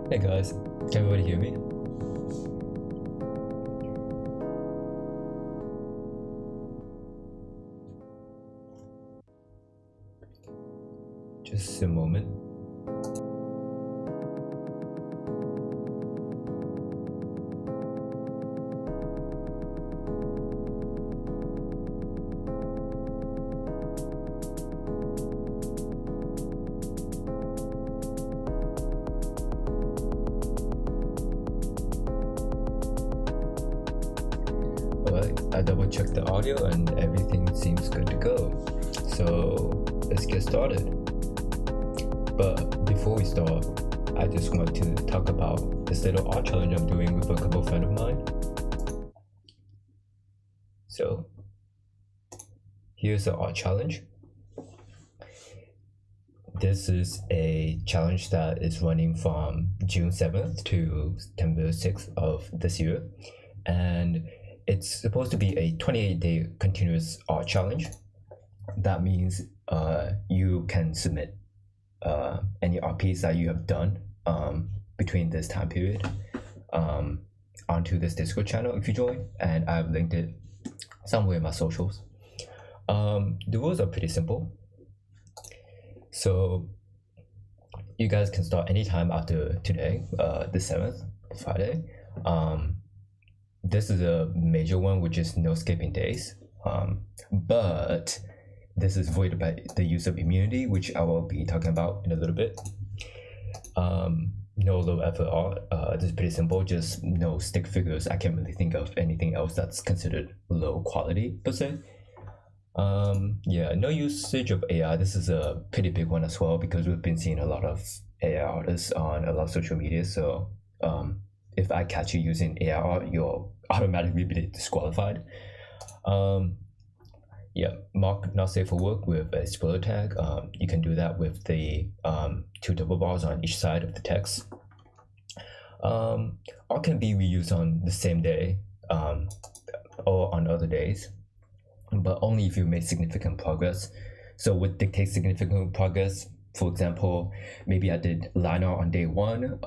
Hey guys, can everybody hear me? Just a moment. Alright, I double checked the audio and everything seems good to go. So let's get started. But before we start, I just want to talk about this little art challenge I'm doing with a couple friends of mine. So here's the art challenge. This is a challenge that is running from June 7th to September 6th of this year. And it's supposed to be a 28-day continuous art challenge. That means you can submit any art piece that you have done between this time period onto this Discord channel if you join, and I've linked it somewhere in my socials. The rules are pretty simple. So you guys can start anytime after today, the 7th, Friday. This is a major one, which is no skipping days. But this is voided by the use of immunity, which I will be talking about in a little bit. No low effort art. This is pretty simple, just no stick figures. I can't really think of anything else that's considered low quality per se. Yeah, no usage of AI. This is a pretty big one as well because we've been seeing a lot of AI artists on a lot of social media. So if I catch you using AI art, you'll automatically be disqualified. Yeah, mark not safe for work with a spoiler tag. You can do that with the 2 double bars on each side of the text. Art can be reused on the same day or on other days, but only if you make significant progress. So what dictates significant progress? For example, maybe I did line art on day 1,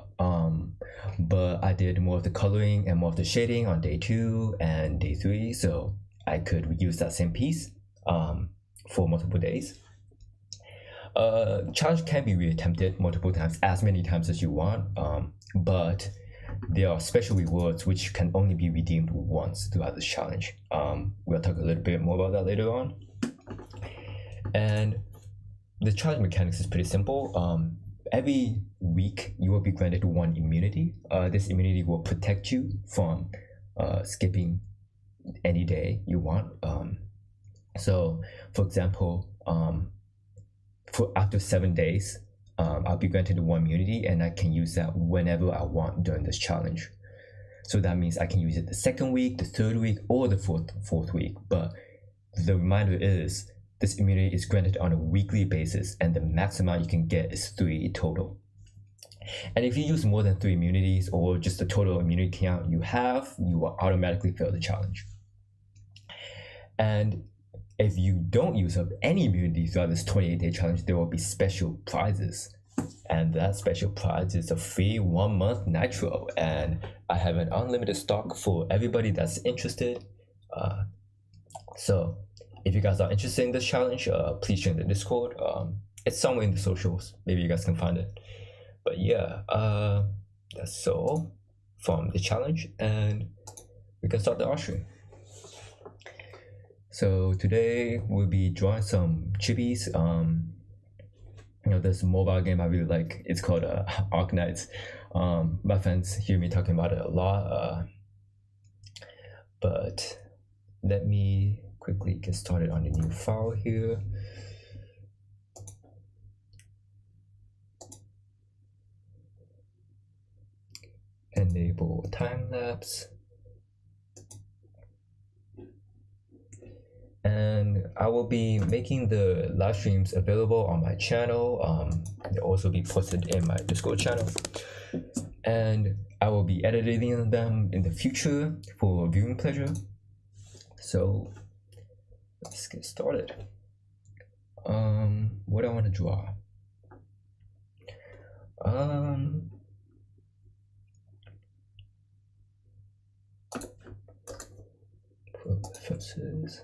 but I did more of the coloring and more of the shading on day 2 and day 3. So I could reuse that same piece for multiple days. Challenge can be reattempted multiple times, as many times as you want, but there are special rewards which can only be redeemed once throughout this challenge. We'll talk a little bit more about that later on. And the challenge mechanics is pretty simple. Every week you will be granted 1 immunity. This immunity will protect you from skipping any day you want. So for example, for after 7 days, I'll be granted 1 immunity and I can use that whenever I want during this challenge. So that means I can use it the 2nd week, the 3rd week, or the fourth week. But the reminder is this immunity is granted on a weekly basis and the maximum you can get is 3 total. And if you use more than 3 immunities or just the total immunity count you have, you will automatically fail the challenge. And if you don't use up any immunity throughout this 28-day challenge, there will be special prizes. And that special prize is a free 1-month Nitro. And I have an unlimited stock for everybody that's interested. So if you guys are interested in this challenge, please join the Discord. It's somewhere in the socials. Maybe you guys can find it. But yeah, that's all from the challenge. And we can start the art stream. So today we'll be drawing some Chibis. This mobile game I really like. It's called Arknights. My friends hear me talking about it a lot. But let me quickly get started on a new file here. Enable time lapse. And I will be making the live streams available on my channel. They'll also be posted in my Discord channel. And I will be editing them in the future for viewing pleasure. So let's get started. What I want to draw. differences.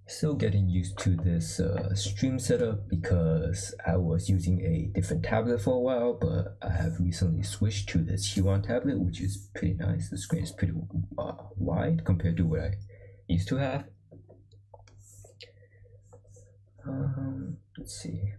Still getting used to this stream setup because I was using a different tablet for a while, but I have recently switched to this Huron tablet, which is pretty nice. The screen is pretty wide compared to what I used to have. Let's see.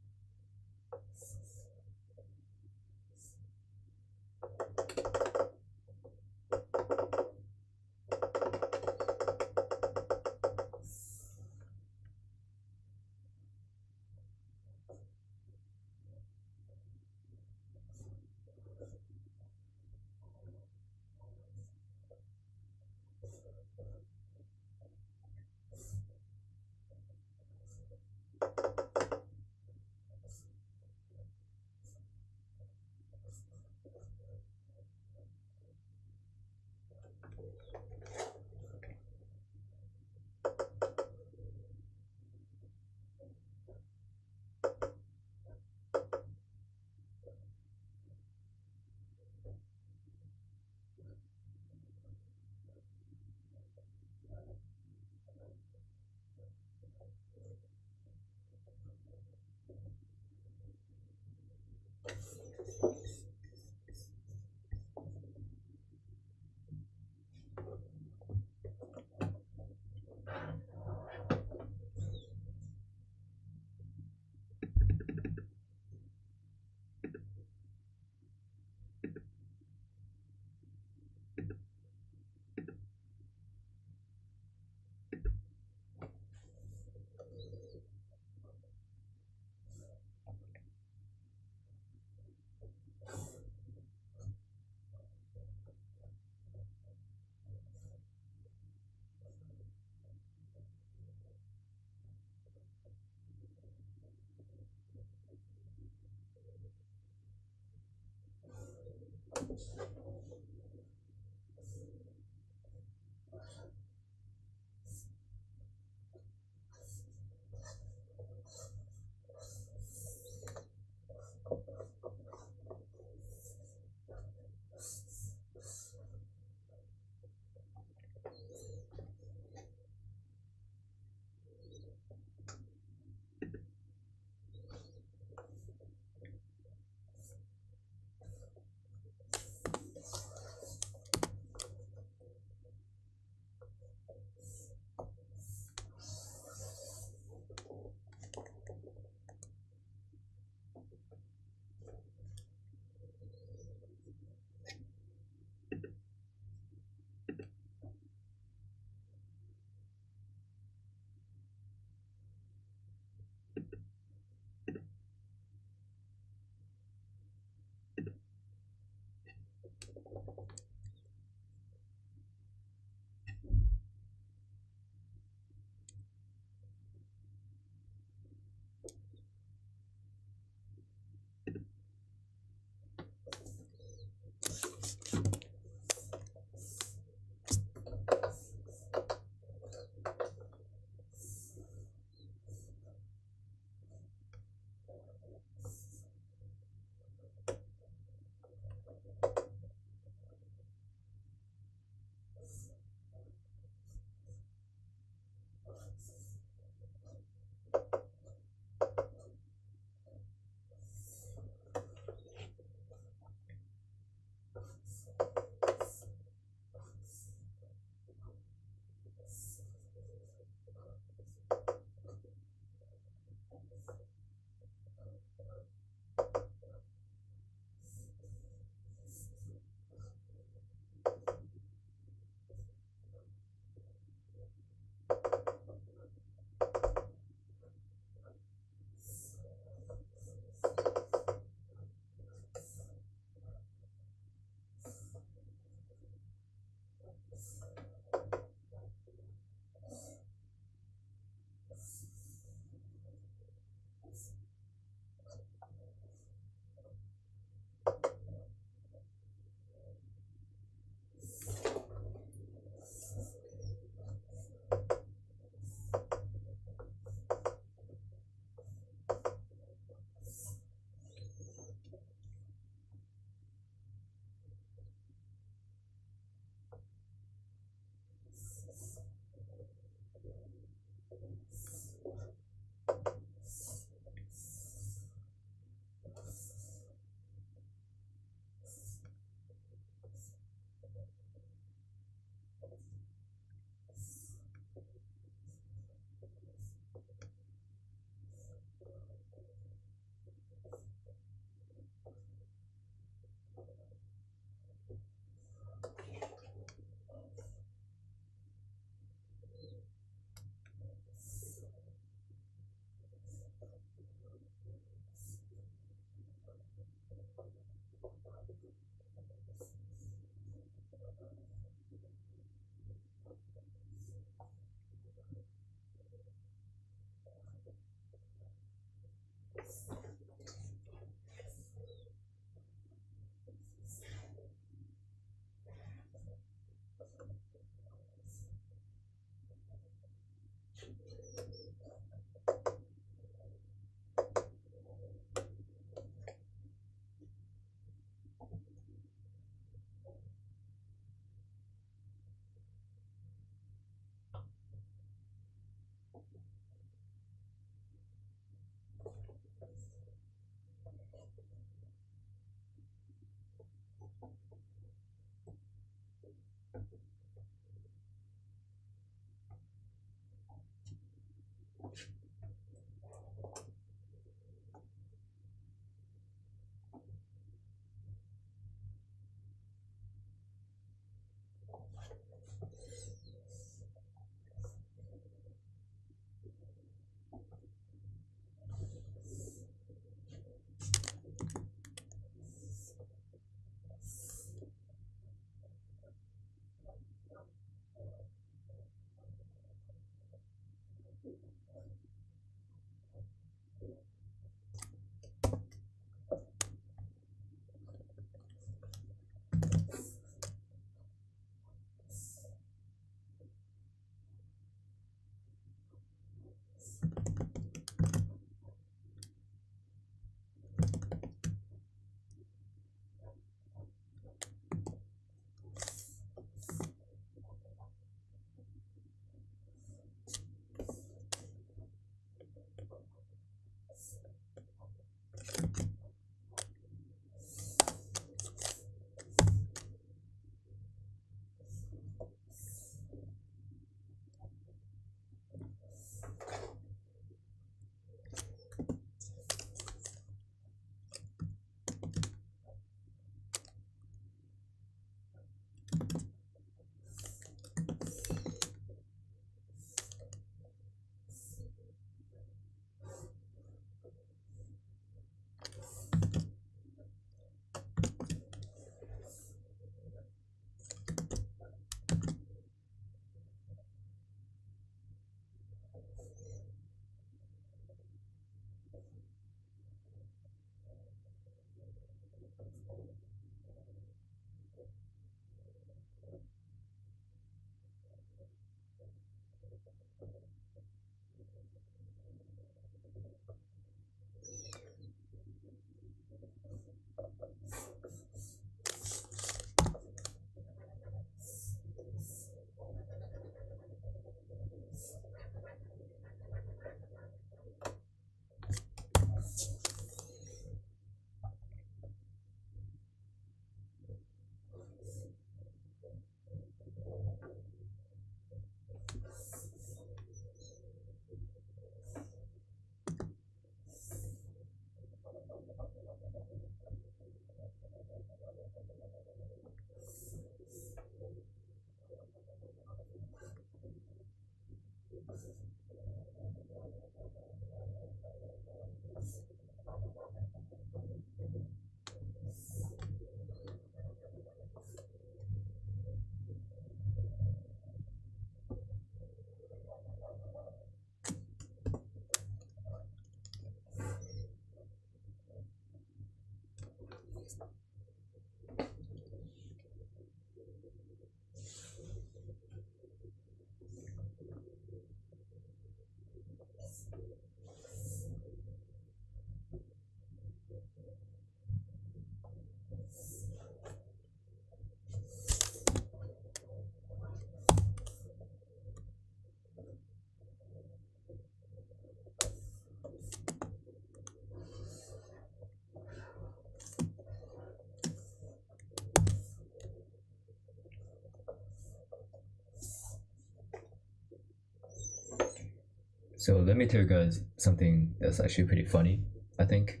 So let me tell you guys something that's actually pretty funny, I think.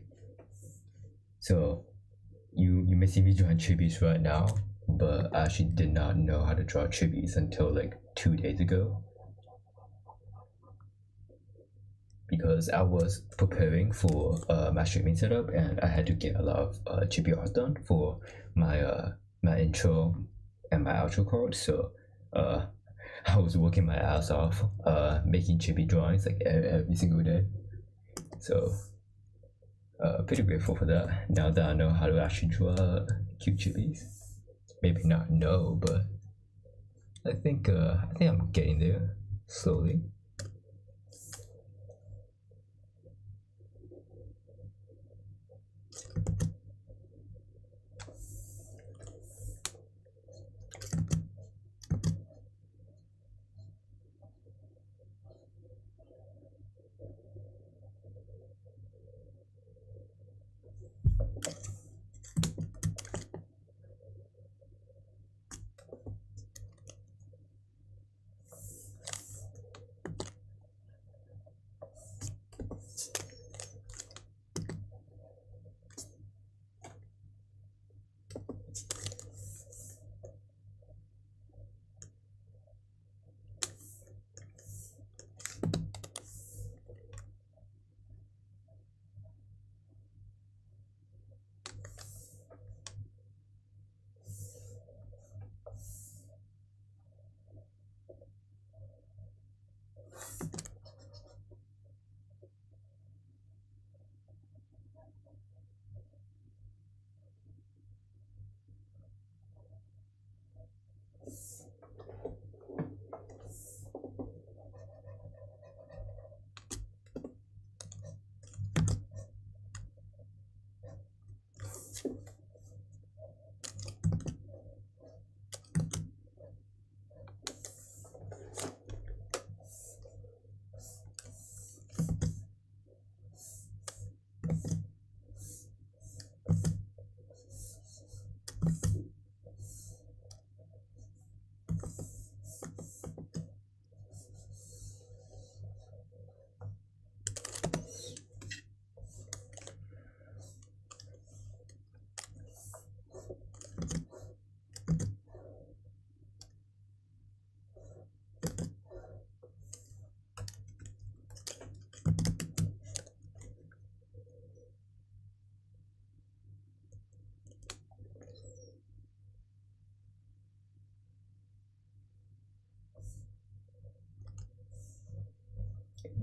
So you may see me drawing Chibis right now, but I actually did not know how to draw Chibis until like 2 days ago. Because I was preparing for my streaming setup and I had to get a lot of chibi art done for my intro and my outro card. So I was working my ass off making chibi drawings like every single day. So pretty grateful for that. Now that I know how to actually draw cute chibis, maybe not know, but I think I'm getting there slowly.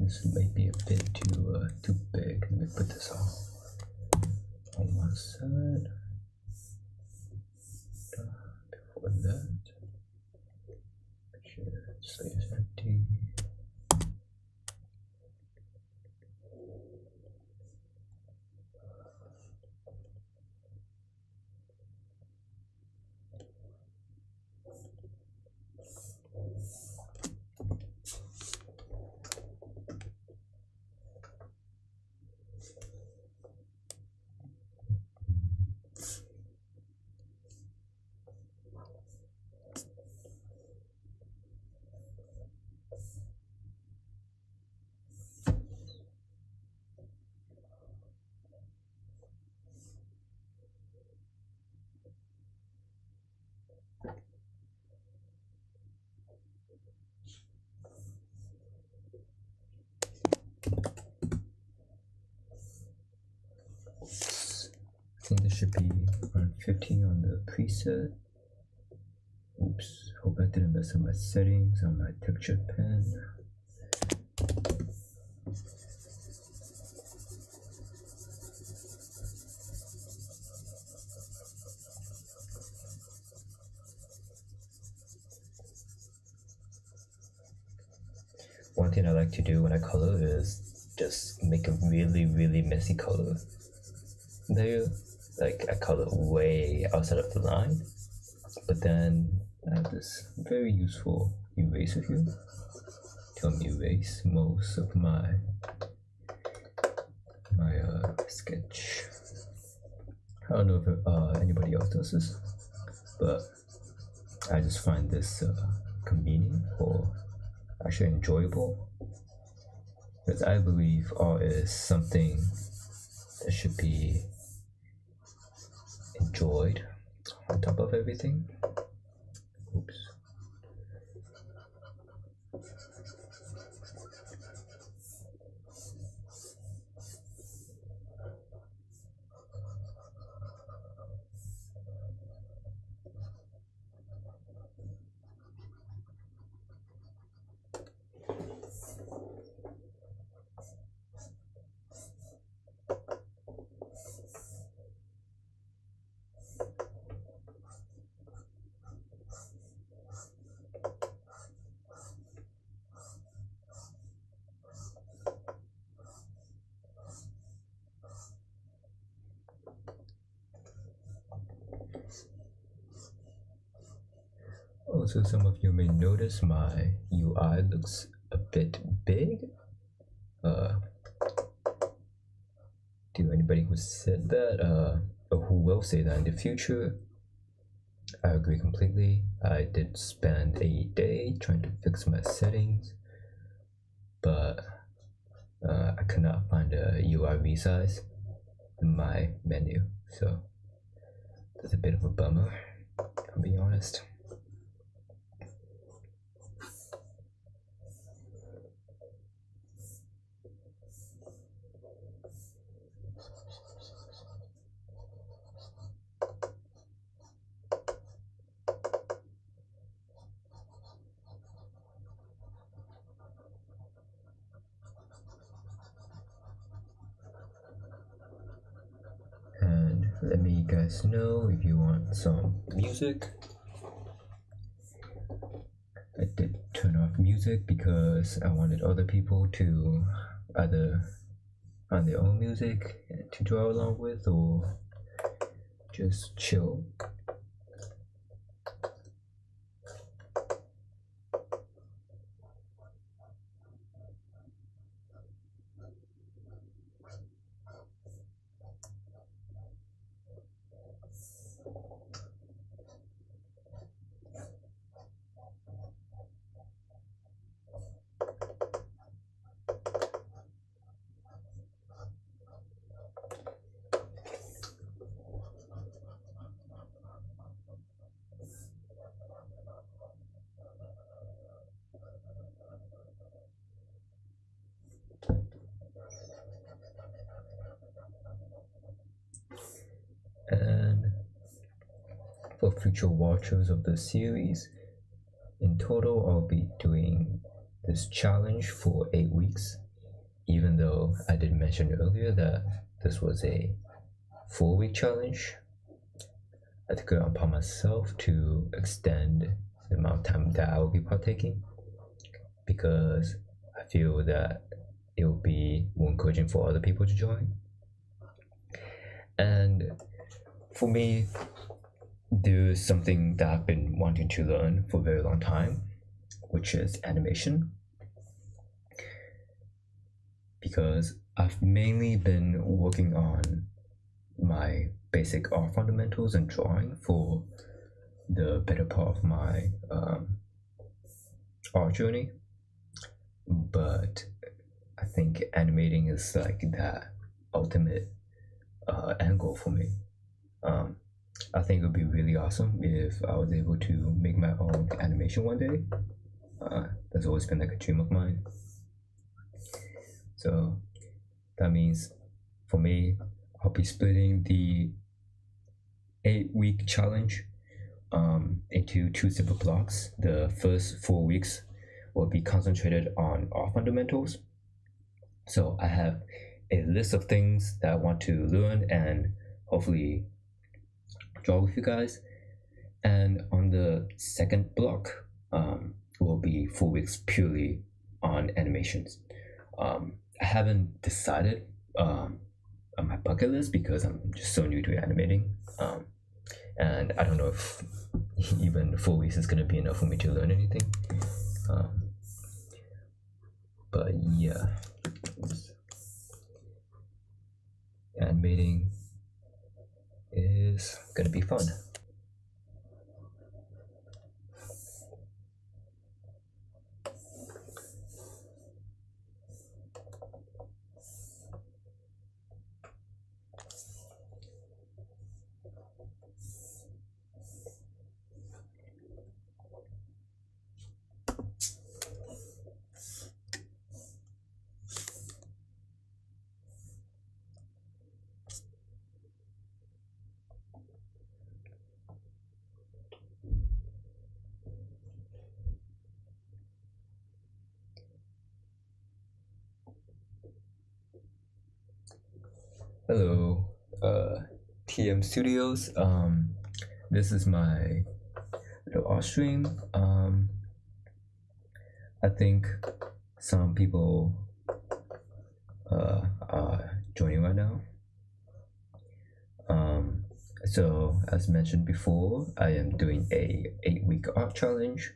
This might be a bit too big. Let me put this on one side. Before that, make sure it's empty. I think this should be on 15 on the preset. Oops, hope I didn't mess up my settings on my texture pen. one thing I like to do when I color is just make a really messy color layer. Like I color way outside of the line, but then I have this very useful eraser here to erase most of my sketch. I don't know if anybody else does this, but I just find this convenient or actually enjoyable, because I believe art is something that should be enjoyed on top of everything. Oops. Also, some of you may notice my UI looks a bit big. To anybody who said that, or who will say that in the future, I agree completely. I did spend a day trying to fix my settings, but I could not find a UI resize in my menu, so that's a bit of a bummer, I'll be honest. And let me guys know if you want some music. I did turn off music because I wanted other people to either find their own music to draw along with or just chill. And for future watchers of the series, in total I'll be doing this challenge for 8 weeks, even though I did mention earlier that this was a 4-week challenge. I took it upon myself to extend the amount of time that I will be partaking, because I feel that it will be more encouraging for other people to join. And for me, there's something that I've been wanting to learn for a very long time, which is animation. Because I've mainly been working on my basic art fundamentals and drawing for the better part of my art journey, but I think animating is like that ultimate angle for me. I think it would be really awesome if I was able to make my own animation one day. That's always been like a dream of mine. So that means for me, I'll be splitting the 8-week challenge into 2 separate blocks. The first 4 weeks will be concentrated on art fundamentals. So I have a list of things that I want to learn and hopefully draw with you guys. And on the second block will be 4 weeks purely on animations. I haven't decided on my bucket list because I'm just so new to animating. And I don't know if even 4 weeks is gonna be enough for me to learn anything. But yeah, animating is gonna be fun. Hello, TM Studios. This is my little art stream. I think some people are joining right now. So as mentioned before, I am doing a 8-week art challenge.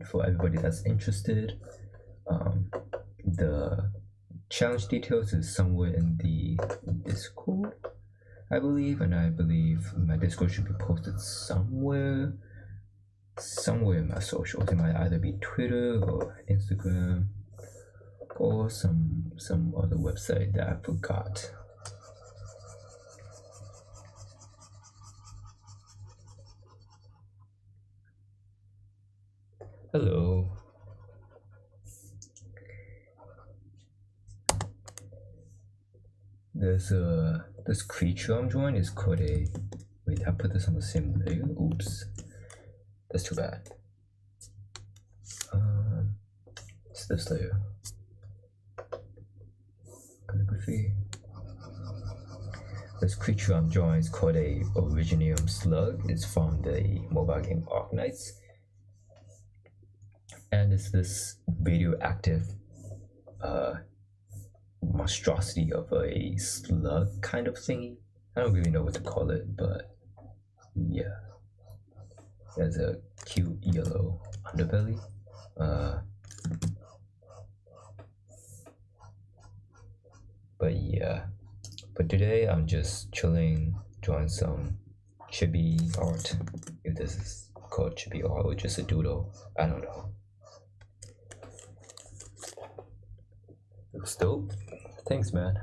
For everybody that's interested. The challenge details is somewhere in the Discord, I believe, and I believe my Discord should be posted somewhere in my socials. It might either be Twitter or Instagram or some other website that I forgot. Hello. This creature I'm drawing is called a. Wait, I put this on the same layer. Oops, that's too bad. It's this layer. Calligraphy. This creature I'm drawing is called a Originium slug. It's from the mobile game Arknights, and it's this radioactive monstrosity of a slug kind of thingy. I don't really know what to call it, but yeah, it has a cute yellow underbelly. But yeah, but today I'm just chilling, drawing some chibi art. If this is called chibi art or just a doodle, I don't know. Looks dope. Thanks, man.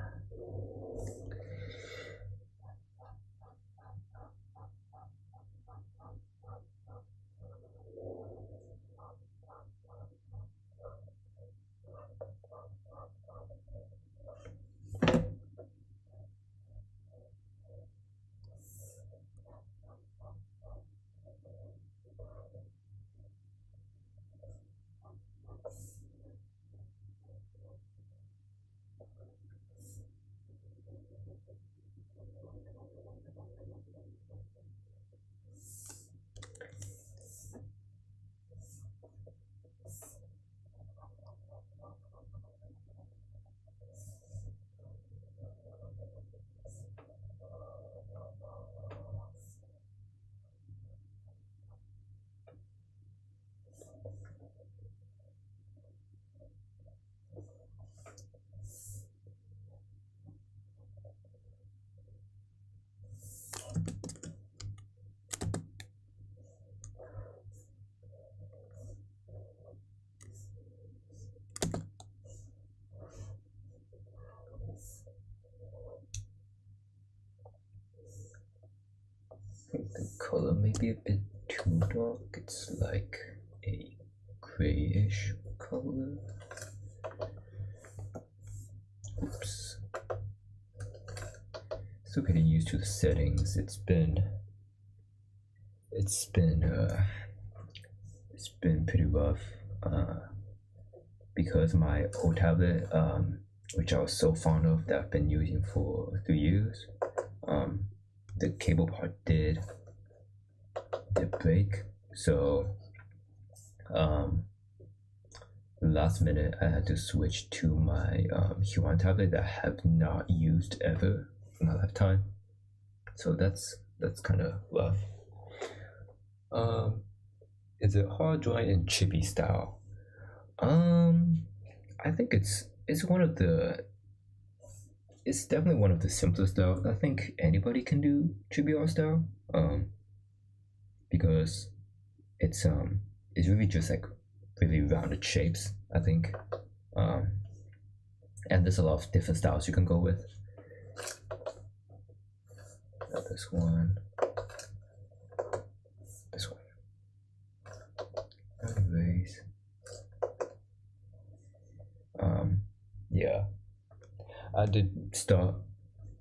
The color may be a bit too dark. It's like a grayish color. Oops. Still getting used to the settings. It's been pretty rough because my old tablet, which I was so fond of, that I've been using for 3 years, the cable part did break, so Um, Last minute, I had to switch to my Huan tablet that I have not used ever in my lifetime. So that's kind of rough. Um, is it hard drawing in chibi style? Um, I think it's one of the it's definitely one of the simplest styles. I think anybody can do chibi art style. Because it's really just like really rounded shapes. I think, um, and there's a lot of different styles you can go with. Got this one, this one. Anyways, yeah, I did start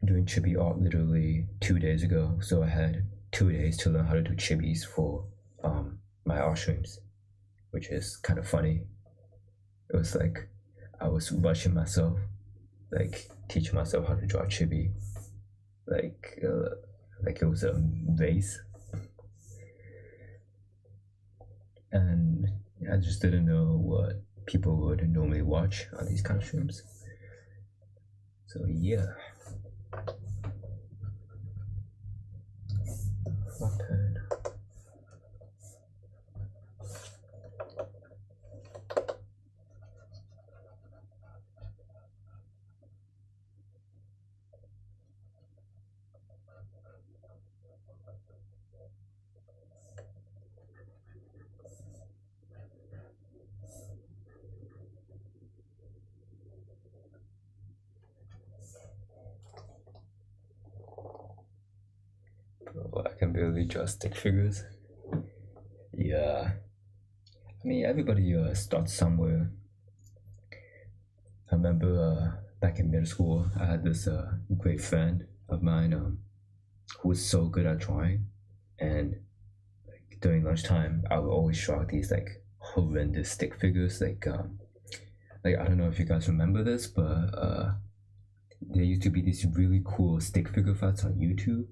doing chibi art literally 2 days ago, so I had 2 days to learn how to do chibis for my art streams, which is kind of funny. It was like I was rushing myself, like teaching myself how to draw chibi, like uh, like it was a race, and I just didn't know what people would normally watch on these kind of streams. So yeah. Open. Bro, I can barely draw stick figures. Yeah. I mean, everybody starts somewhere. I remember back in middle school, I had this great friend of mine who was so good at drawing, and like, during lunchtime, I would always draw these like horrendous stick figures. Like I don't know if you guys remember this, but there used to be these really cool stick figure fights on YouTube.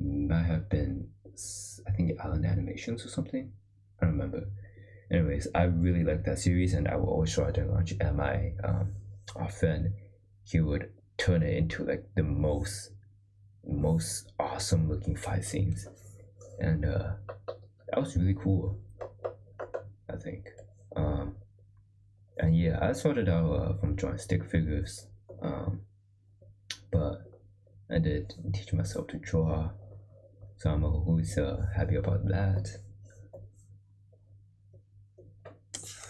Might have been, I think, Allen Animations or something. I don't remember. Anyways, I really liked that series, and I would always show it during lunch. And my our friend, he would turn it into like the most awesome looking fight scenes, and that was really cool. I think. And yeah, I started out from drawing stick figures, but I did teach myself to draw, so I'm always happy about that.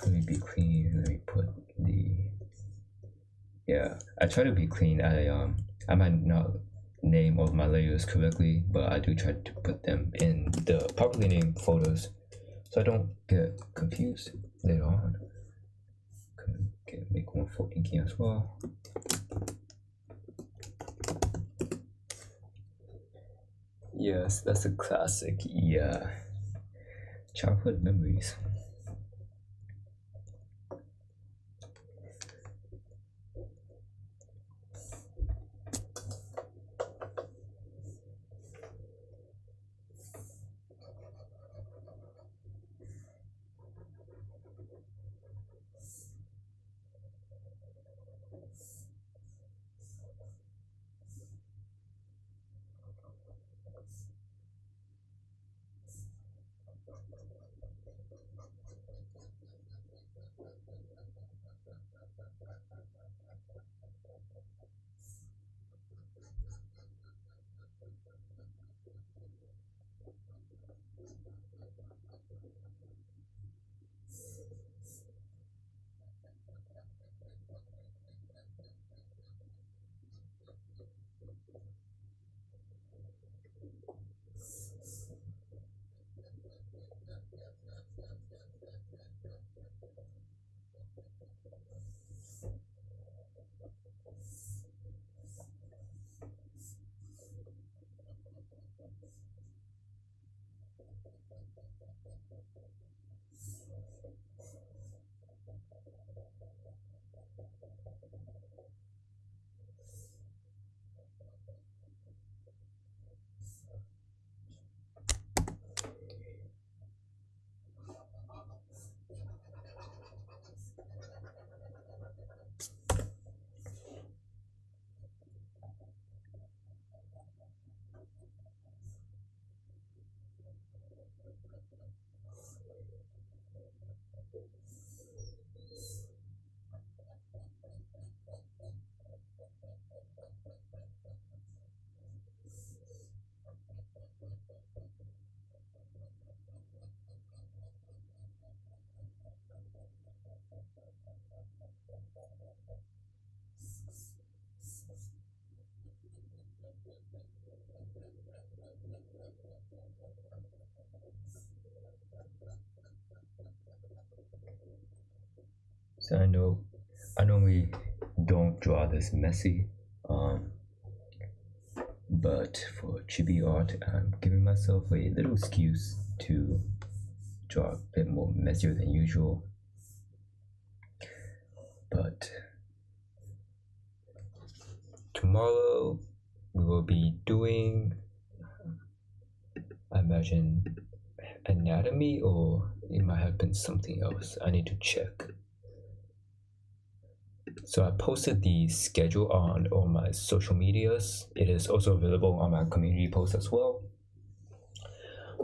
Let me be clean. Let me put the yeah. I try to be clean. I might not name all of my layers correctly, but I do try to put them in the properly named photos, so I don't get confused later on. Okay, make one for inking as well. Yes, that's a classic. Yeah, childhood memories. So I normally don't draw this messy, but for chibi art, I'm giving myself a little excuse to draw a bit more messier than usual. But tomorrow we will be doing, I imagine, anatomy, or it might have been something else. I need to check. So I posted the schedule on all my social medias. It is also available on my community post as well.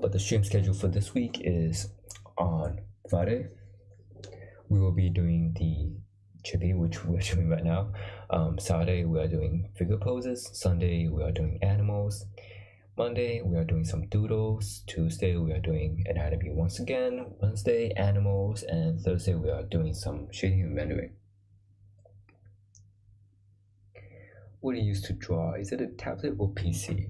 But the stream schedule for this week is on Friday. We will be doing the chibi, which we're doing right now. Saturday we are doing figure poses. Sunday we are doing animals. Monday we are doing some doodles. Tuesday we are doing anatomy once again. Wednesday animals, and Thursday we are doing some shading and rendering. What do you use to draw? Is it a tablet or PC?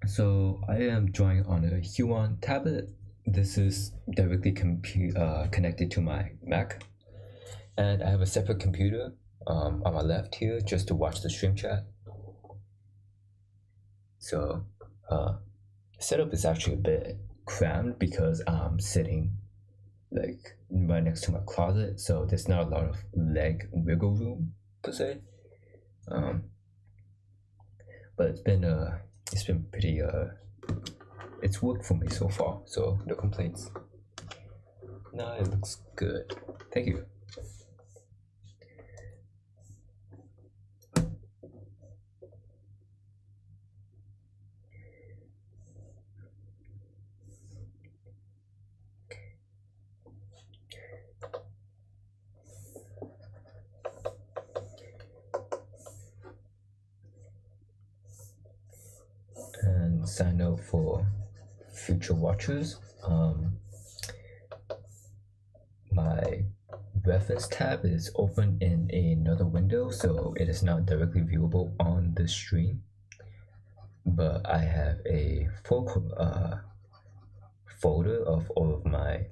So I am drawing on a Huon tablet. This is directly connected to my Mac, and I have a separate computer on my left here just to watch the stream chat. So the setup is actually a bit crammed because I'm sitting like right next to my closet, so there's not a lot of leg wiggle room per se. But it's been pretty it's worked for me so far, so no complaints. No, it looks good. Thank you. And sign up for future watchers. My reference tab is open in another window, so it is not directly viewable on the stream. But I have a full folder of all of my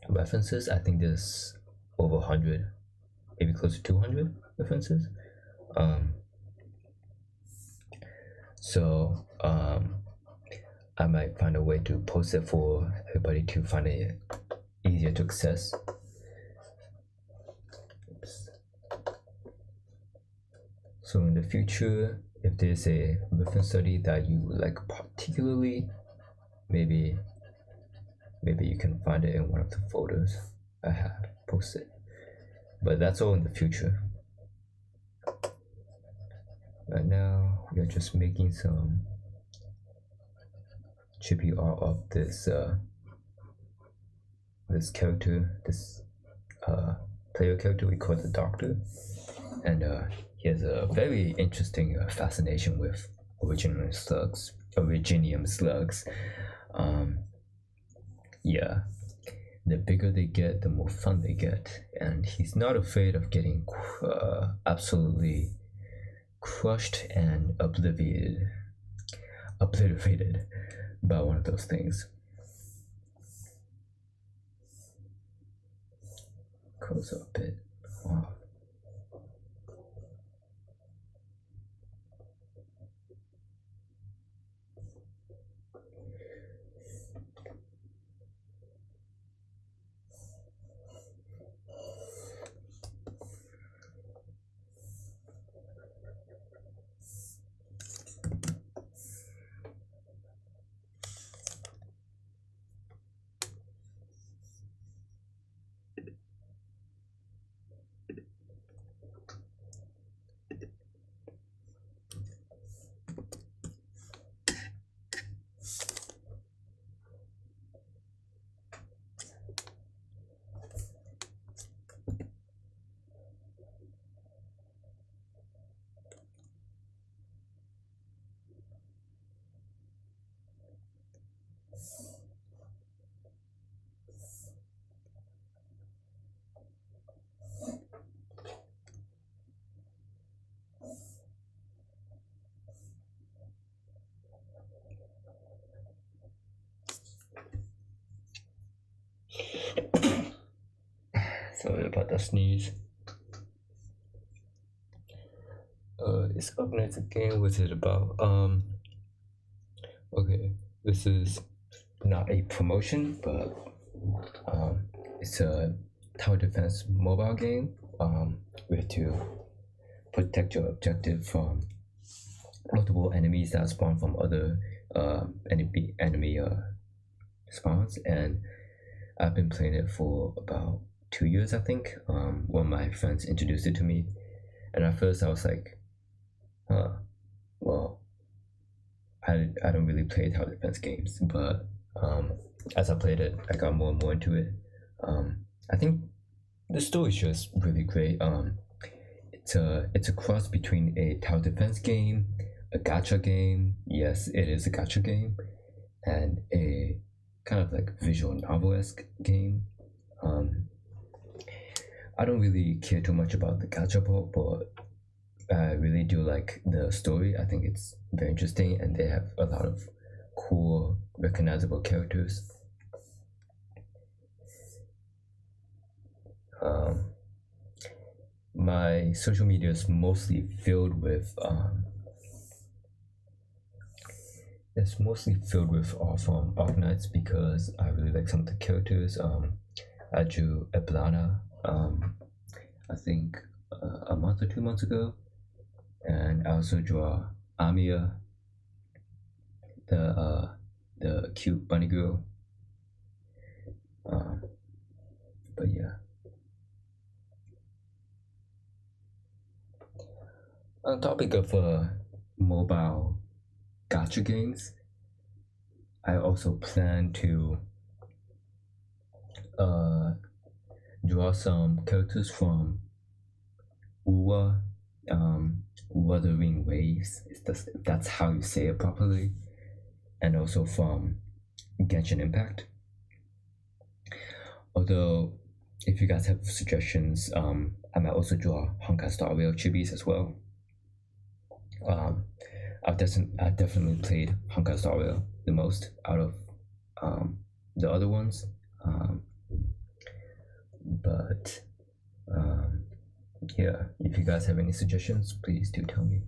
references. I think there's over 100, maybe close to 200 references. So I might find a way to post it for everybody to find it easier to access. Oops. So in the future, if there's a reference study that you like particularly, maybe you can find it in one of the folders I have posted. But that's all in the future. Right now, we are just making some chibi art of this this character, this player character we call the Doctor, and he has a very interesting fascination with Originium slugs. Yeah, the bigger they get, the more fun they get, and he's not afraid of getting absolutely crushed and obliterated by one of those things. Close up a bit. Wow. Sorry about that sneeze. It's Arknights again. What's it about? Okay, this is not a promotion, but it's a tower defense mobile game. We have to protect your objective from multiple enemies that spawn from other enemy spawns, and I've been playing it for about 2 years, I think. One of my friends introduced it to me, and at first I was like, well, I don't really play tower defense games, but as I played it, I got more and more into it. I think the story is just really great. It's a cross between a tower defense game, a gacha game. Yes, it is a gacha game, and a kind of like visual novel-esque game. I don't really care too much about the gacha part, but I really do like the story. I think it's very interesting, and they have a lot of cool, recognizable characters. My social media is mostly filled with art from Arknights because I really like some of the characters. I drew Eblana, I think a month or 2 months ago, and I also draw Amia, the cute bunny girl. But yeah. On topic of mobile gacha games, I also plan to draw some characters from Uwa, Wuthering Waves, if that's how you say it properly, and also from Genshin Impact. Although, if you guys have suggestions, I might also draw Honkai Star Rail Chibis as well. I've definitely played Honkai Star Rail the most out of the other ones, but yeah, if you guys have any suggestions, please do tell me.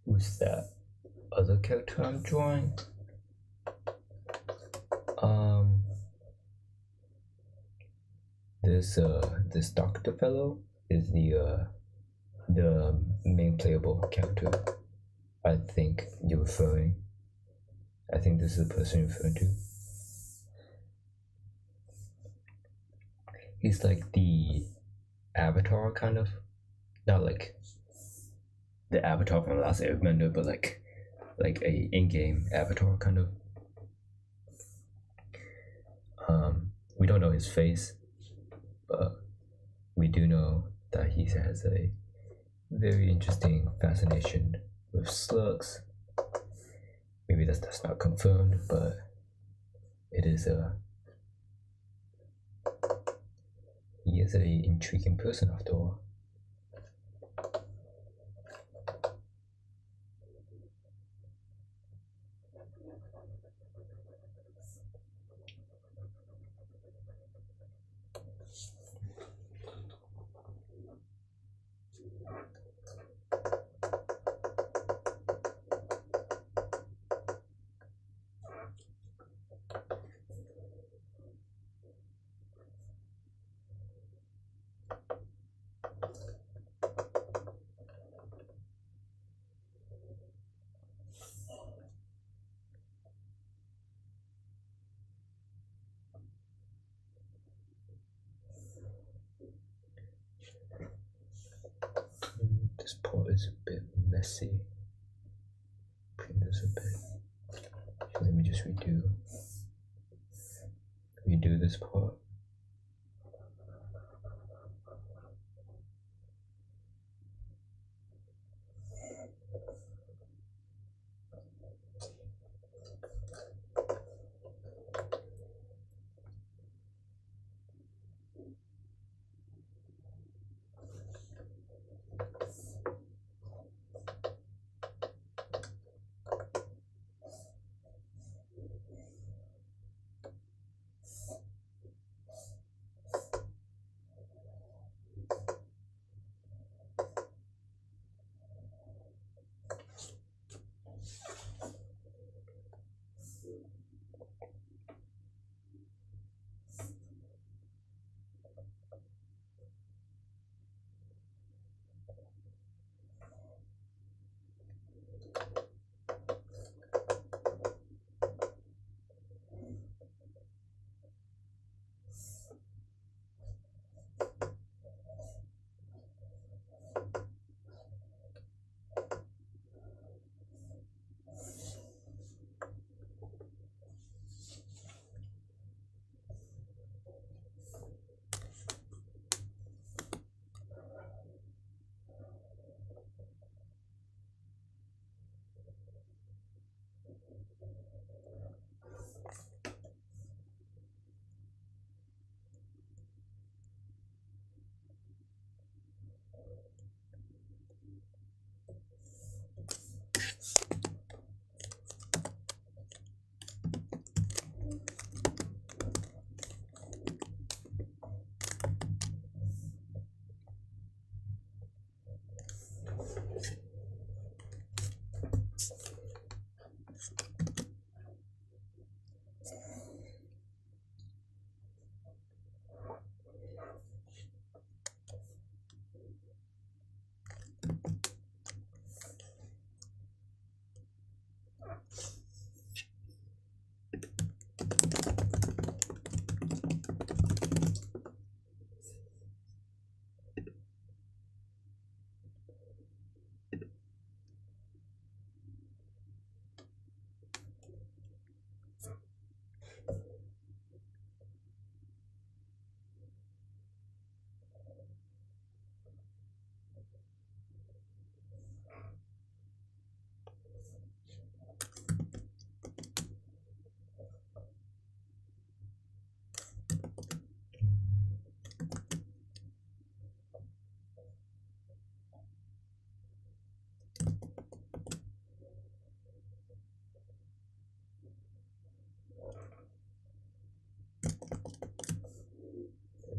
Who's that other character I'm drawing? This doctor fellow is the main playable character. I think you're referring. I think this is the person you're referring to. He's like the avatar kind of, not like the avatar from Last Airbender, but like a in-game avatar kind of. We don't know his face, but we do know that he has a very interesting fascination with slugs. Maybe that's not confirmed, but it is he is a intriguing person after all. This part is a bit messy. Bring this a bit. So let me just redo this part.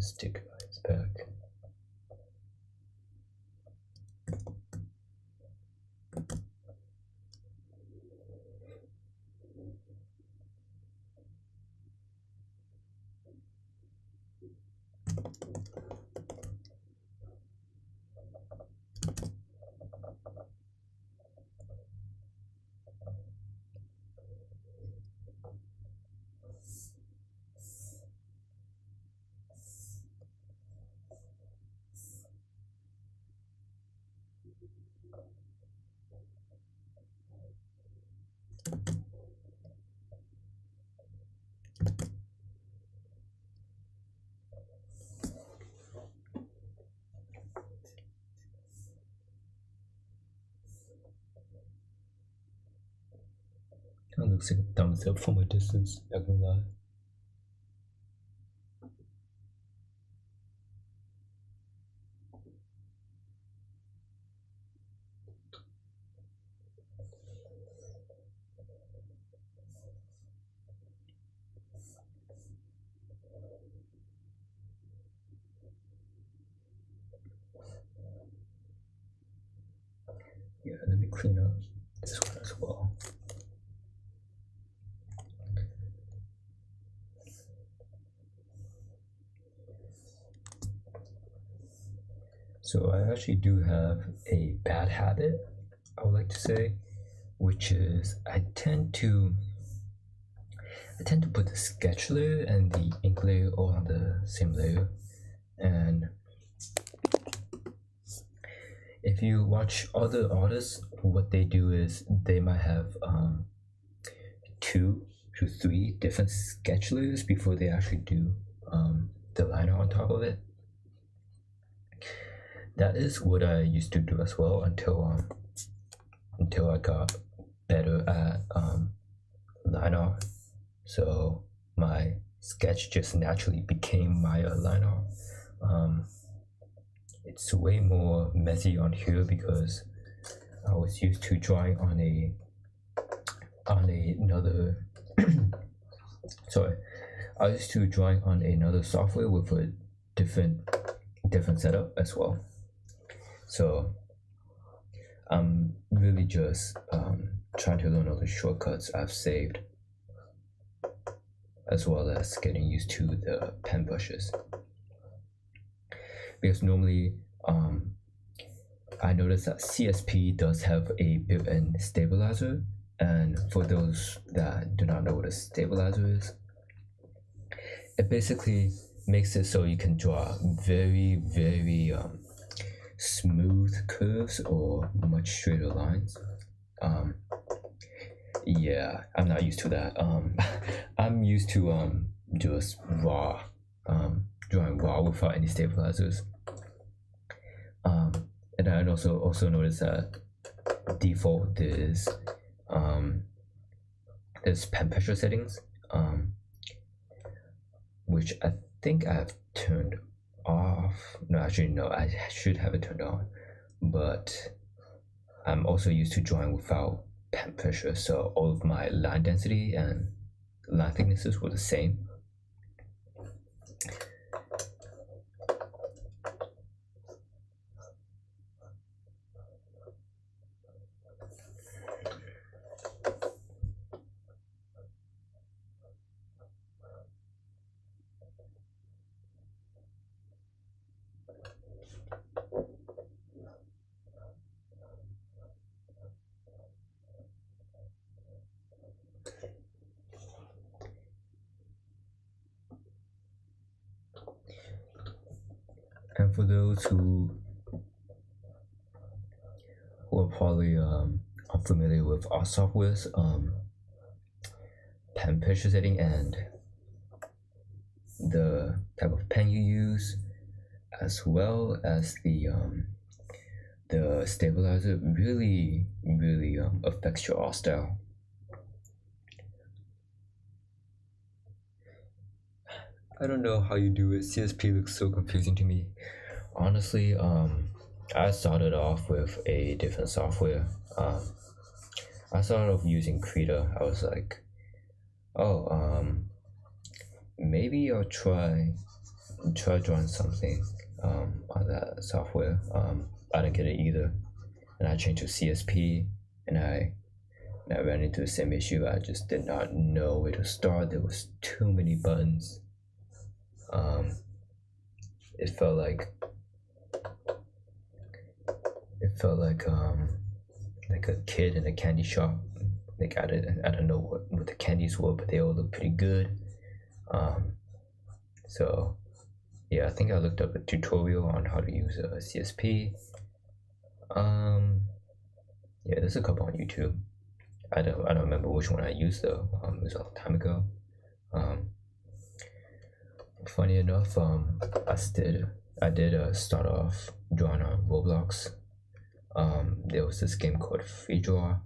stick lines back. Kind of looks like a thumbs up from a distance, not gonna lie. Yeah, let me clean up this one as well. So I actually do have a bad habit, I would like to say, which is I tend to put the sketch layer and the ink layer all on the same layer. And if you watch other artists, what they do is they might have 2 to 3 different sketch layers before they actually do the liner on top of it. That is what I used to do as well until I got better at line art. So my sketch just naturally became my line art. It's way more messy on here because I was used to drawing on another sorry, I used to drawing on another software with a different setup as well. So I'm really just trying to learn all the shortcuts I've saved, as well as getting used to the pen brushes. Because normally I noticed that CSP does have a built-in stabilizer, and for those that do not know what a stabilizer is, it basically makes it so you can draw very smooth curves or much straighter lines. Yeah, I'm not used to that. I'm used to just raw, drawing raw without any stabilizers. And I also noticed that default is there's pen pressure settings, which I think I've turned off. No, actually no, I should have it turned on, but I'm also used to drawing without pen pressure, so all of my line density and line thicknesses were the same. And for those who are probably unfamiliar with our softwares, pen pressure setting and the type of pen you use, as well as the stabilizer, really affects your art style. I don't know how you do it. CSP looks so confusing to me. Honestly, I started off with a different software. I started off using Krita. I was like, oh, maybe I'll try tried drawing something on that software. I didn't get it either, and I changed to CSP, and I ran into the same issue. I just did not know where to start. There was too many buttons. It felt like a kid in a candy shop. Like I don't know what the candies were, but they all looked pretty good. So yeah, I think I looked up a tutorial on how to use a CSP. Yeah, there's a couple on YouTube. I don't remember which one I used though. It was a long time ago. Funny enough, I did start off drawing on Roblox. There was this game called Free Draw.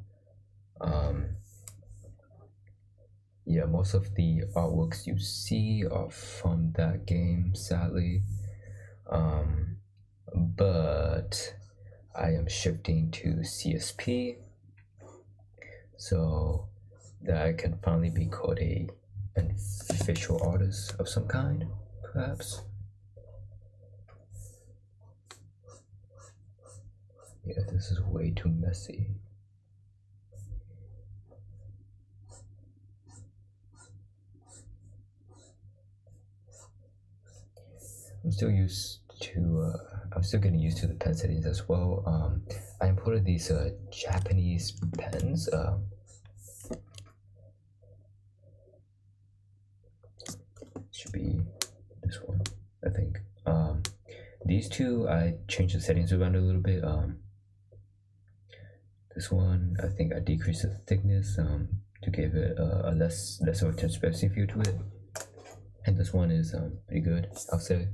Yeah, most of the artworks you see are from that game, sadly. But I am shifting to CSP so that I can finally be called an official artist of some kind, perhaps. Yeah, this is way too messy. I'm still getting used to the pen settings as well. I imported these Japanese pens. Should be this one, I think. These two, I changed the settings around a little bit. This one, I think I decreased the thickness to give it a less of a transparency feel to it. And this one is pretty good, I'll say.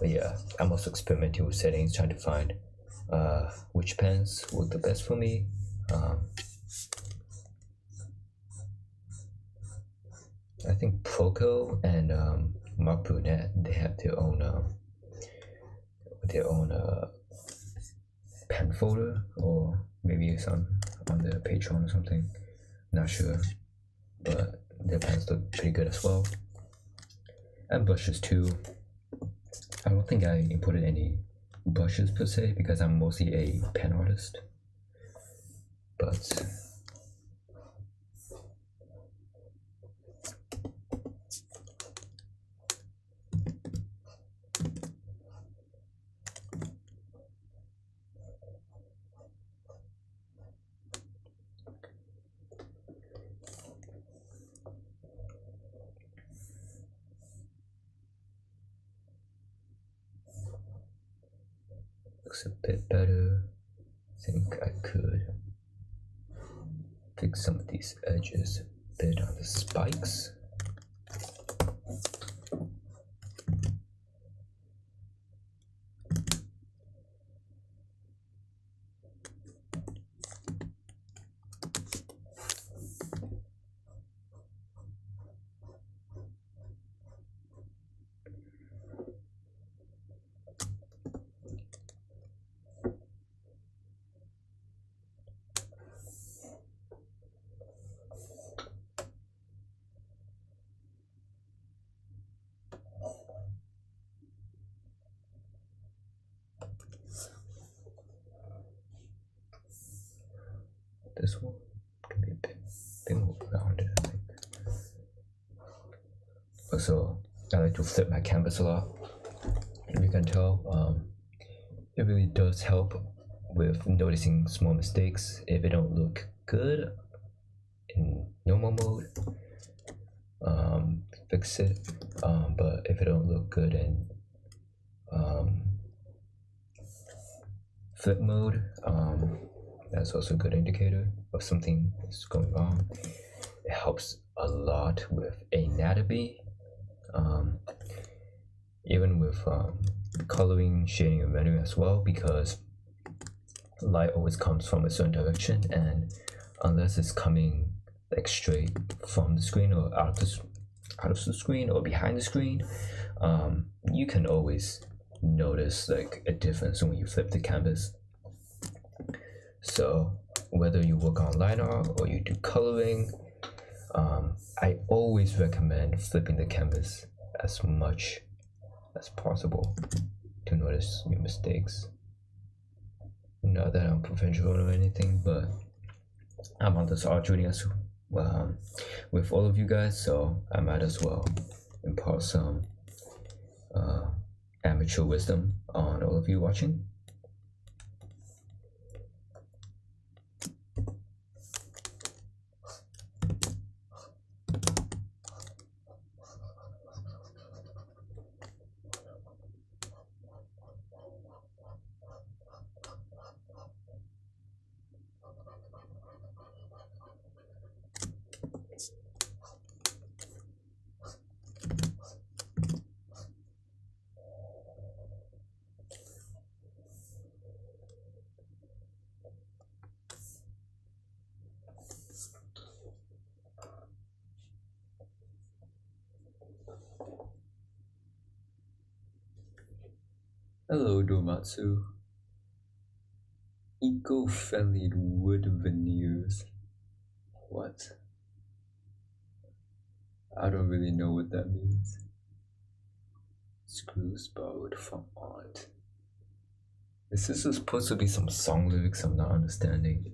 But yeah, I'm also experimenting with settings, trying to find which pens work the best for me. I think Proco and Mark Brunette, they have their own pen folder, or maybe it's on their Patreon or something. Not sure, but their pens look pretty good as well. And brushes too. I don't think I imported any brushes per se because I'm mostly a pen artist. But looks a bit better. I think I could fix some of these edges a bit on the spikes. This one can be a bit more rounded, I think. Also, I like to flip my canvas a lot. If you can tell, it really does help with noticing small mistakes. If it don't look good in normal mode, fix it. But if it don't look good in flip mode, that's also a good indicator of something is going wrong. It helps a lot with anatomy, even with coloring, shading, and rendering as well, because light always comes from a certain direction, and unless it's coming like straight from the screen or out of the screen or behind the screen, you can always notice like a difference when you flip the canvas. So whether you work on line art or you do coloring, I always recommend flipping the canvas as much as possible to notice your mistakes. Not that I'm professional or anything, but I'm on this art journey as well with all of you guys, so I might as well impart some amateur wisdom on all of you watching. Hello, Domatsu. Eco-friendly wood veneers. What? I don't really know what that means. Screws borrowed from art. Is this supposed to be some song lyrics I'm not understanding?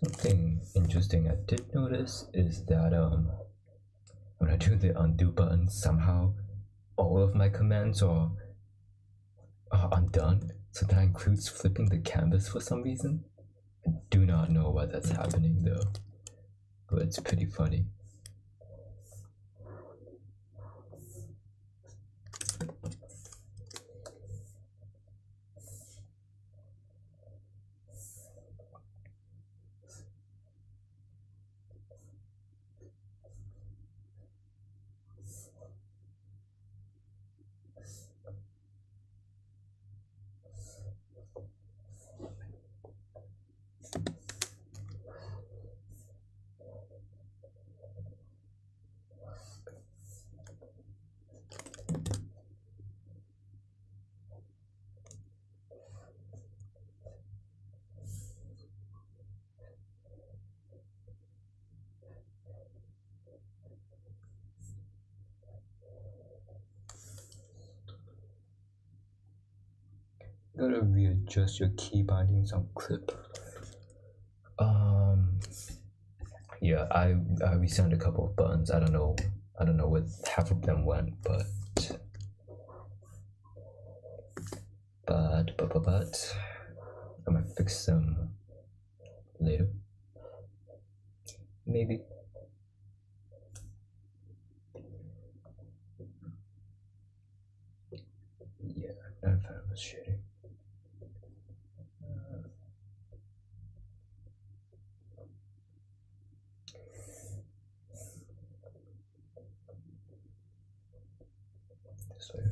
Something interesting I did notice is that when I do the undo button, somehow all of my commands are undone. So that includes flipping the canvas for some reason. I do not know why that's happening though, but it's pretty funny. gotta readjust your key bindings on clip. Yeah, I resigned a couple of buttons. I don't know what half of them went, but I might fix them later. Maybe. Yeah, not a fan of this shading. This way.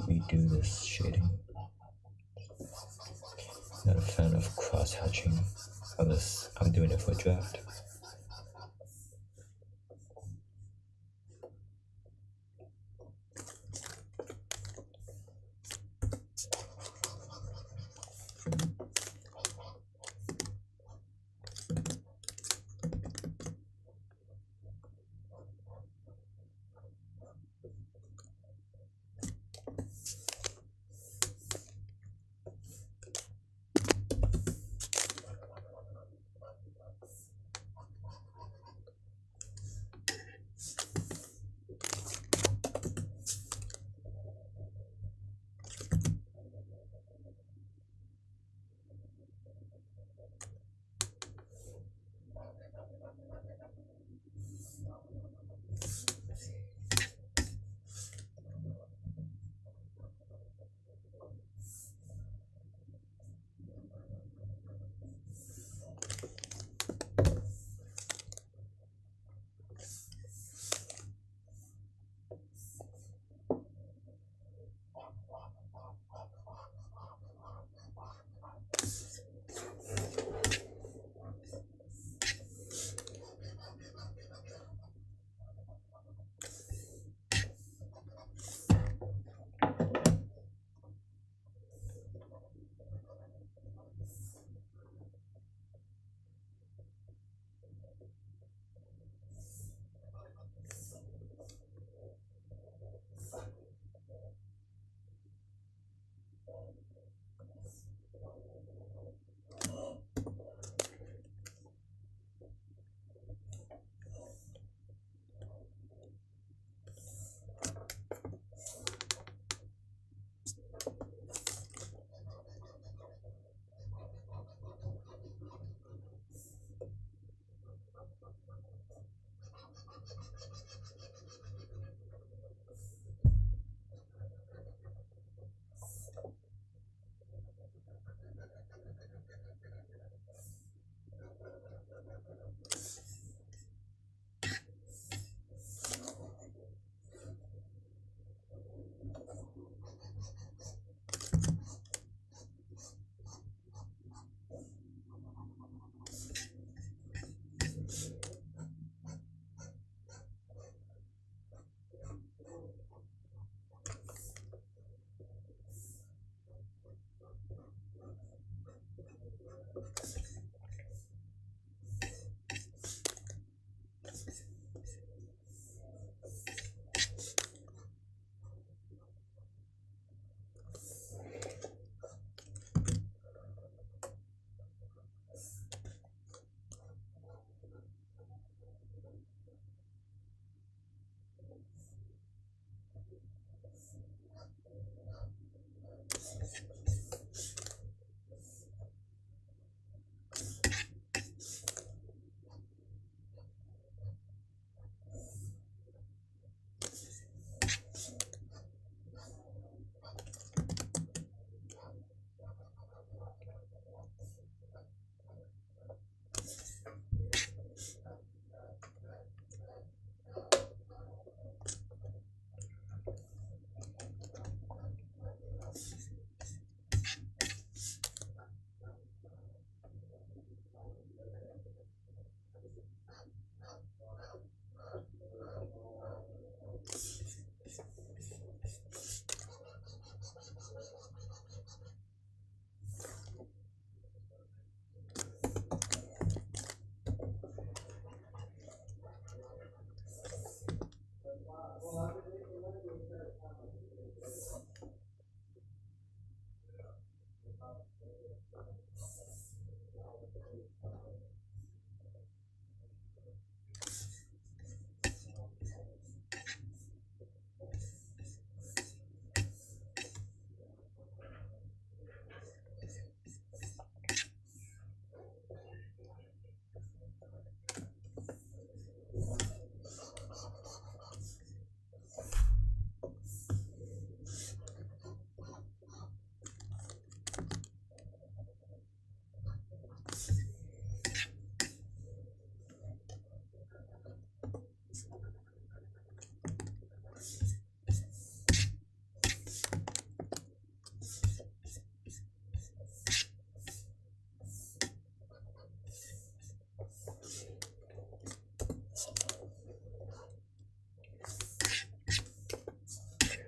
Redo this shading. Not a fan of cross hatching, unless I'm doing it for a draft.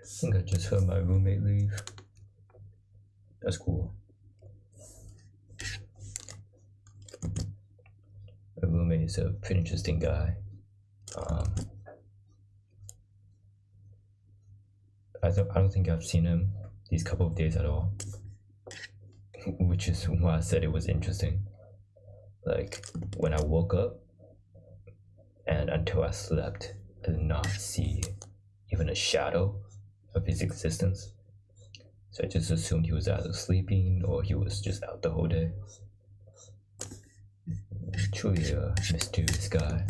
I think I just heard my roommate leave. That's cool. My roommate is a pretty interesting guy. I don't think I've seen him these couple of days at all, which is why I said it was interesting. Like when I woke up and until I slept, I did not see even a shadow of his existence. So I just assumed he was either sleeping or he was just out the whole day. Truly a mysterious guy.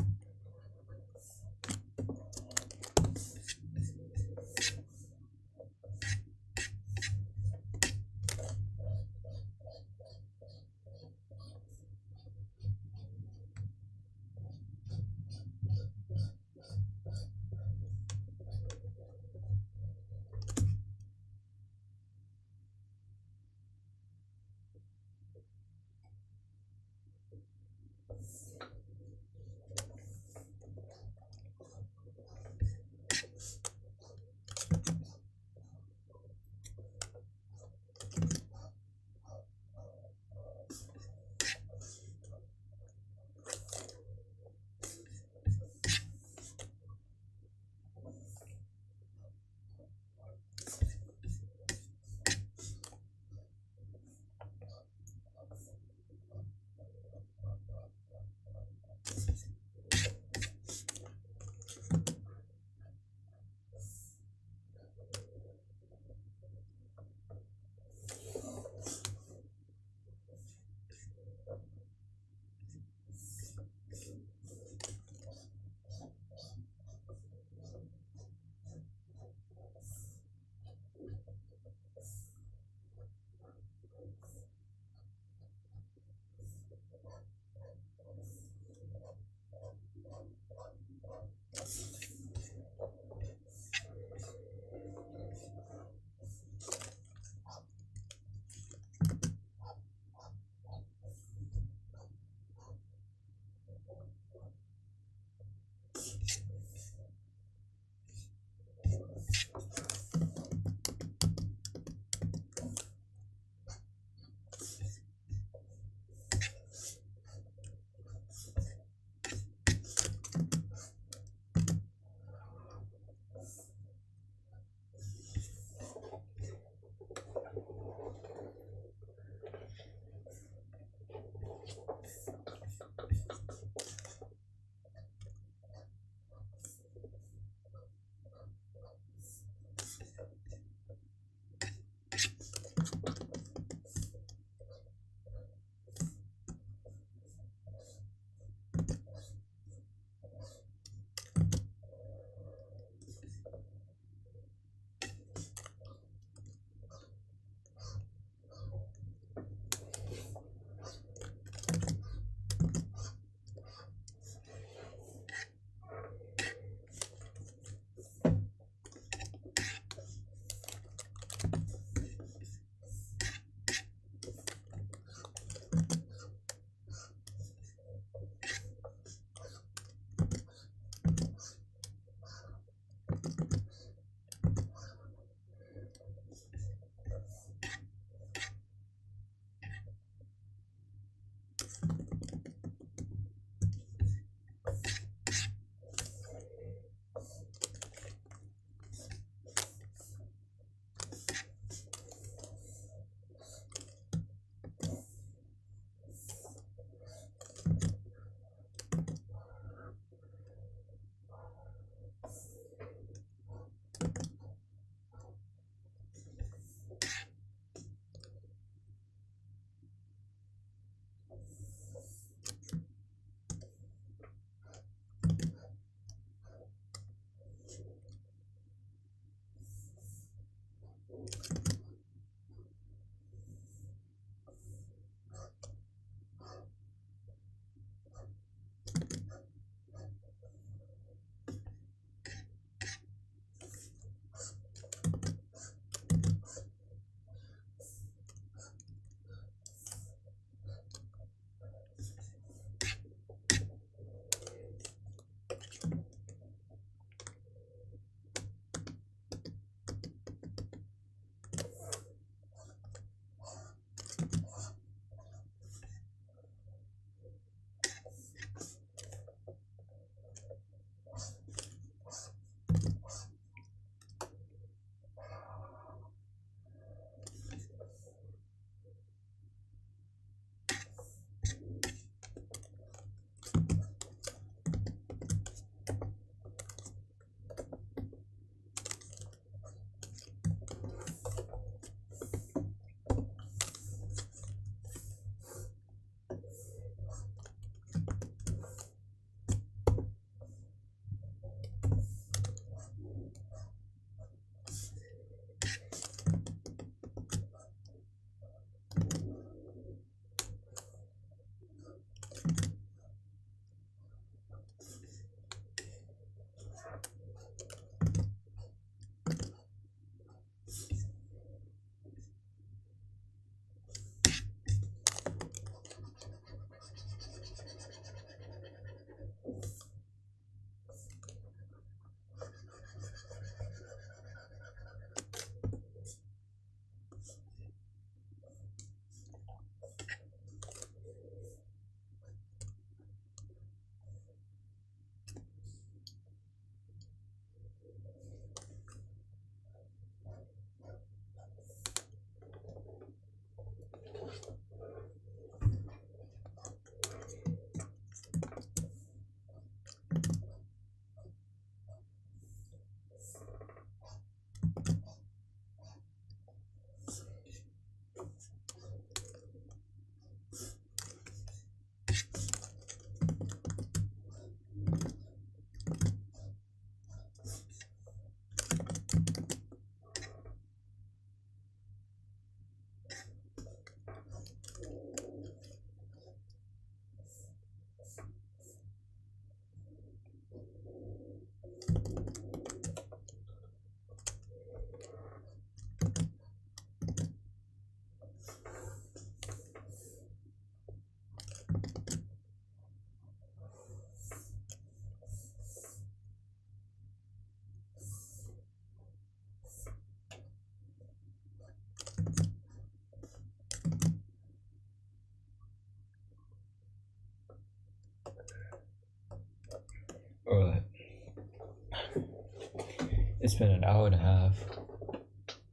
it's been an hour and a half.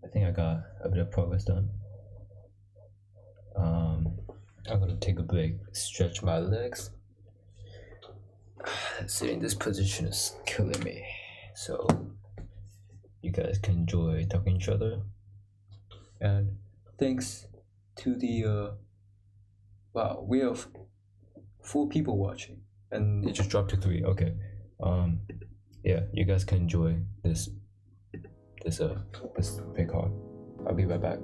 I think I got a bit of progress done. I'm gonna take a break, stretch my legs. Sitting in this position is killing me. So you guys can enjoy talking to each other. And thanks to the wow, we have 4 people watching, and it just dropped to 3. Okay. Yeah, you guys can enjoy this pick card. I'll be right back.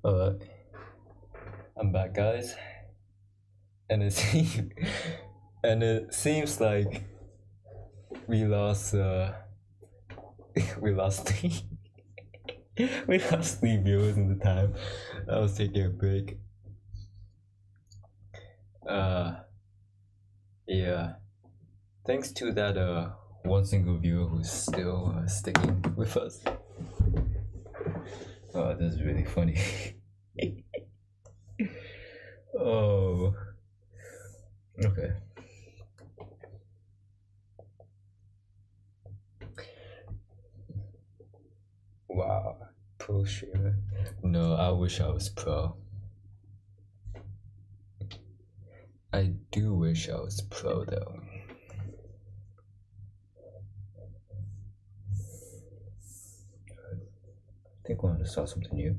Alright, I'm back, guys, and it seems like we lost we lost we lost 3 viewers in the time I was taking a break. Yeah, thanks to that one single viewer who's still sticking with us. Oh, this is really funny. Oh, okay. Wow, pro streamer. No, I wish I was pro. I do wish I was pro though. I think I want to start something new.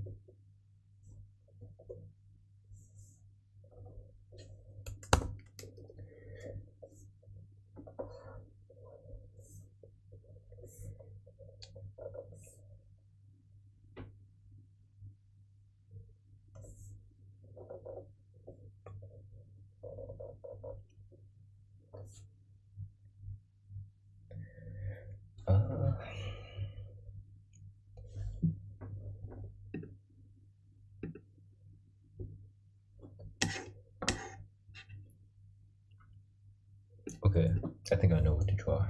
Okay, I think I know what to draw.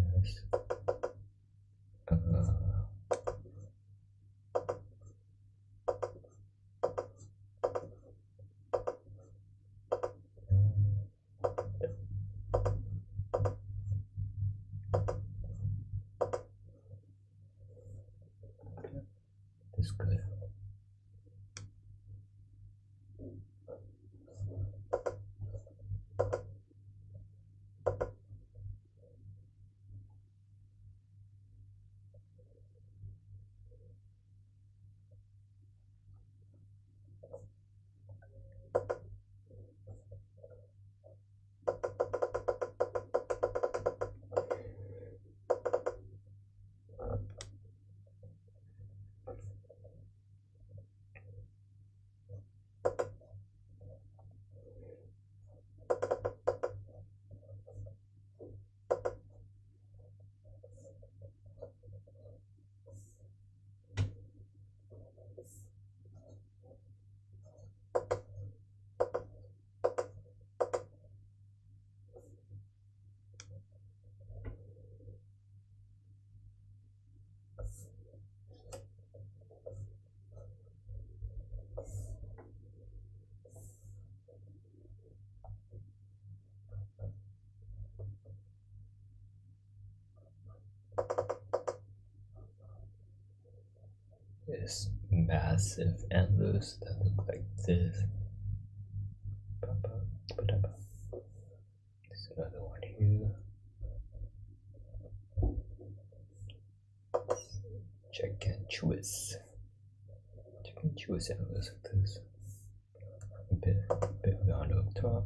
Yes. That's good. This massive antlers that look like this. There's another one here. Chibis. Chibis antlers like this. A bit round up top.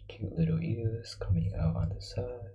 Cute little ears coming out on the side.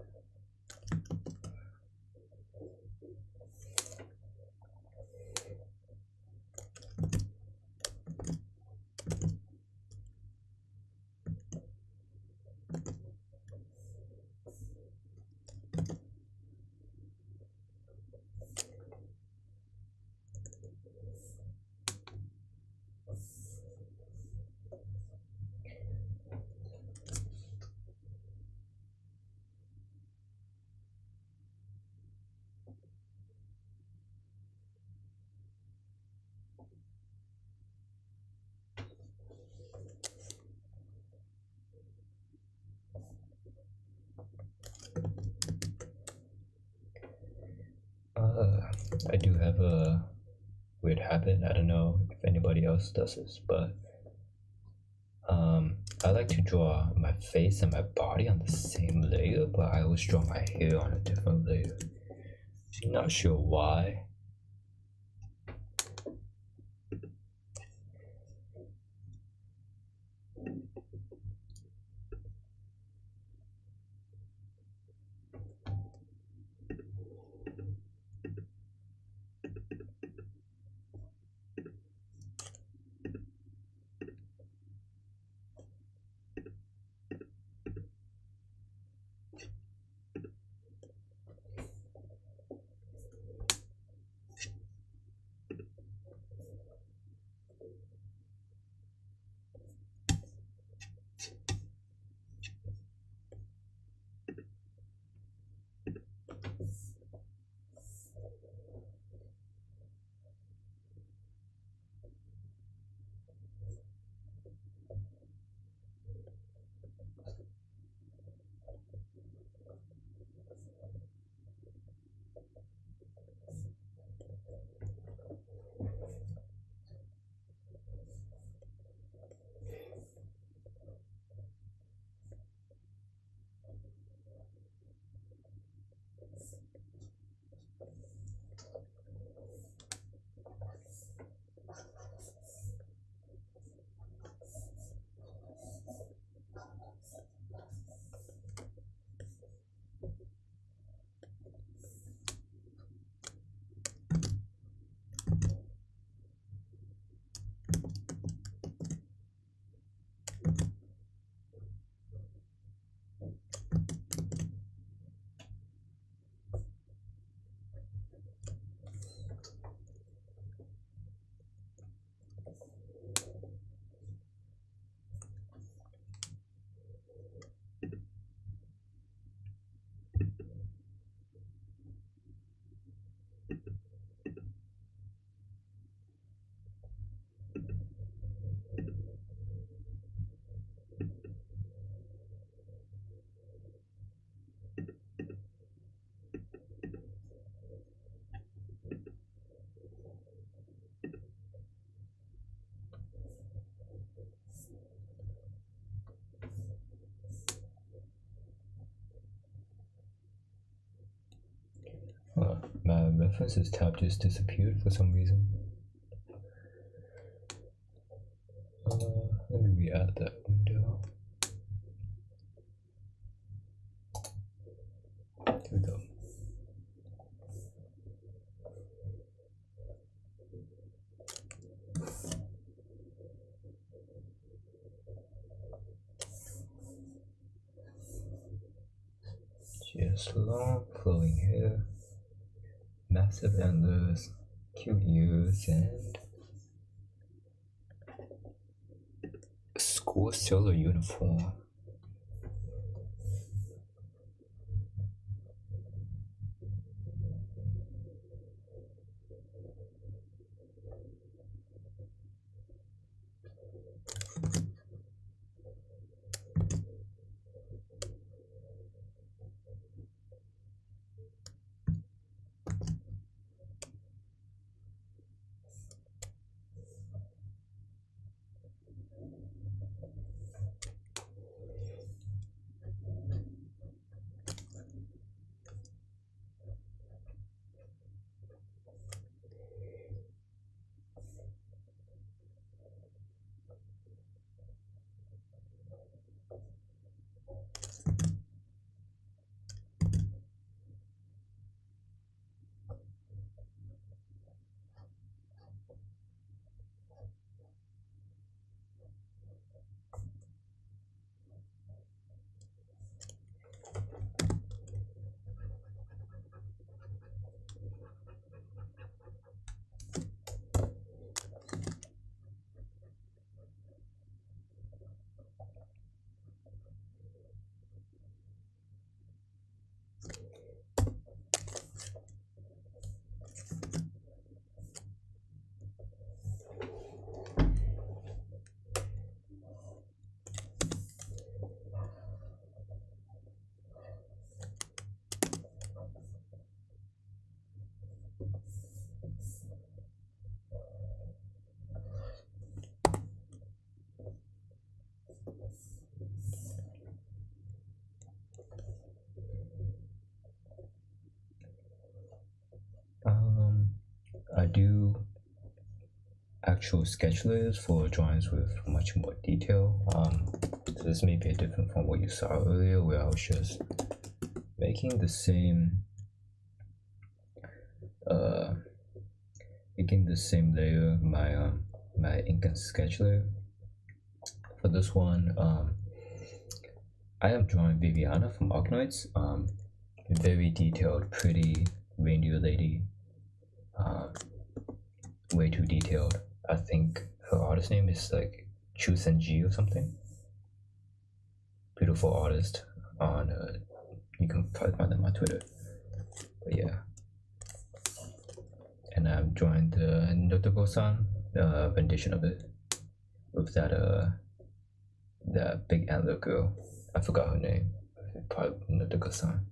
I do have a weird habit. I don't know if anybody else does this, but I like to draw my face and my body on the same layer, but I always draw my hair on a different layer. I'm not sure why. My references tab just disappeared for some reason. Let me re-add that window. Here we go. Just long flowing hair, massive antlers, cute ears, and school solo uniform. do actual sketch layers for drawings with much more detail. So this may be different from what you saw earlier, where I was just making the same layer, my ink and sketch layer. For this one, I am drawing Viviana from Arknights. Very detailed, pretty reindeer lady. Way too detailed. I think her artist name is like Chu Senji or something. Beautiful artist. On you can probably find them on Twitter. But yeah. And I'm drawing the Notoko-san rendition of it with that big antler girl. I forgot her name. Probably Notoko-san.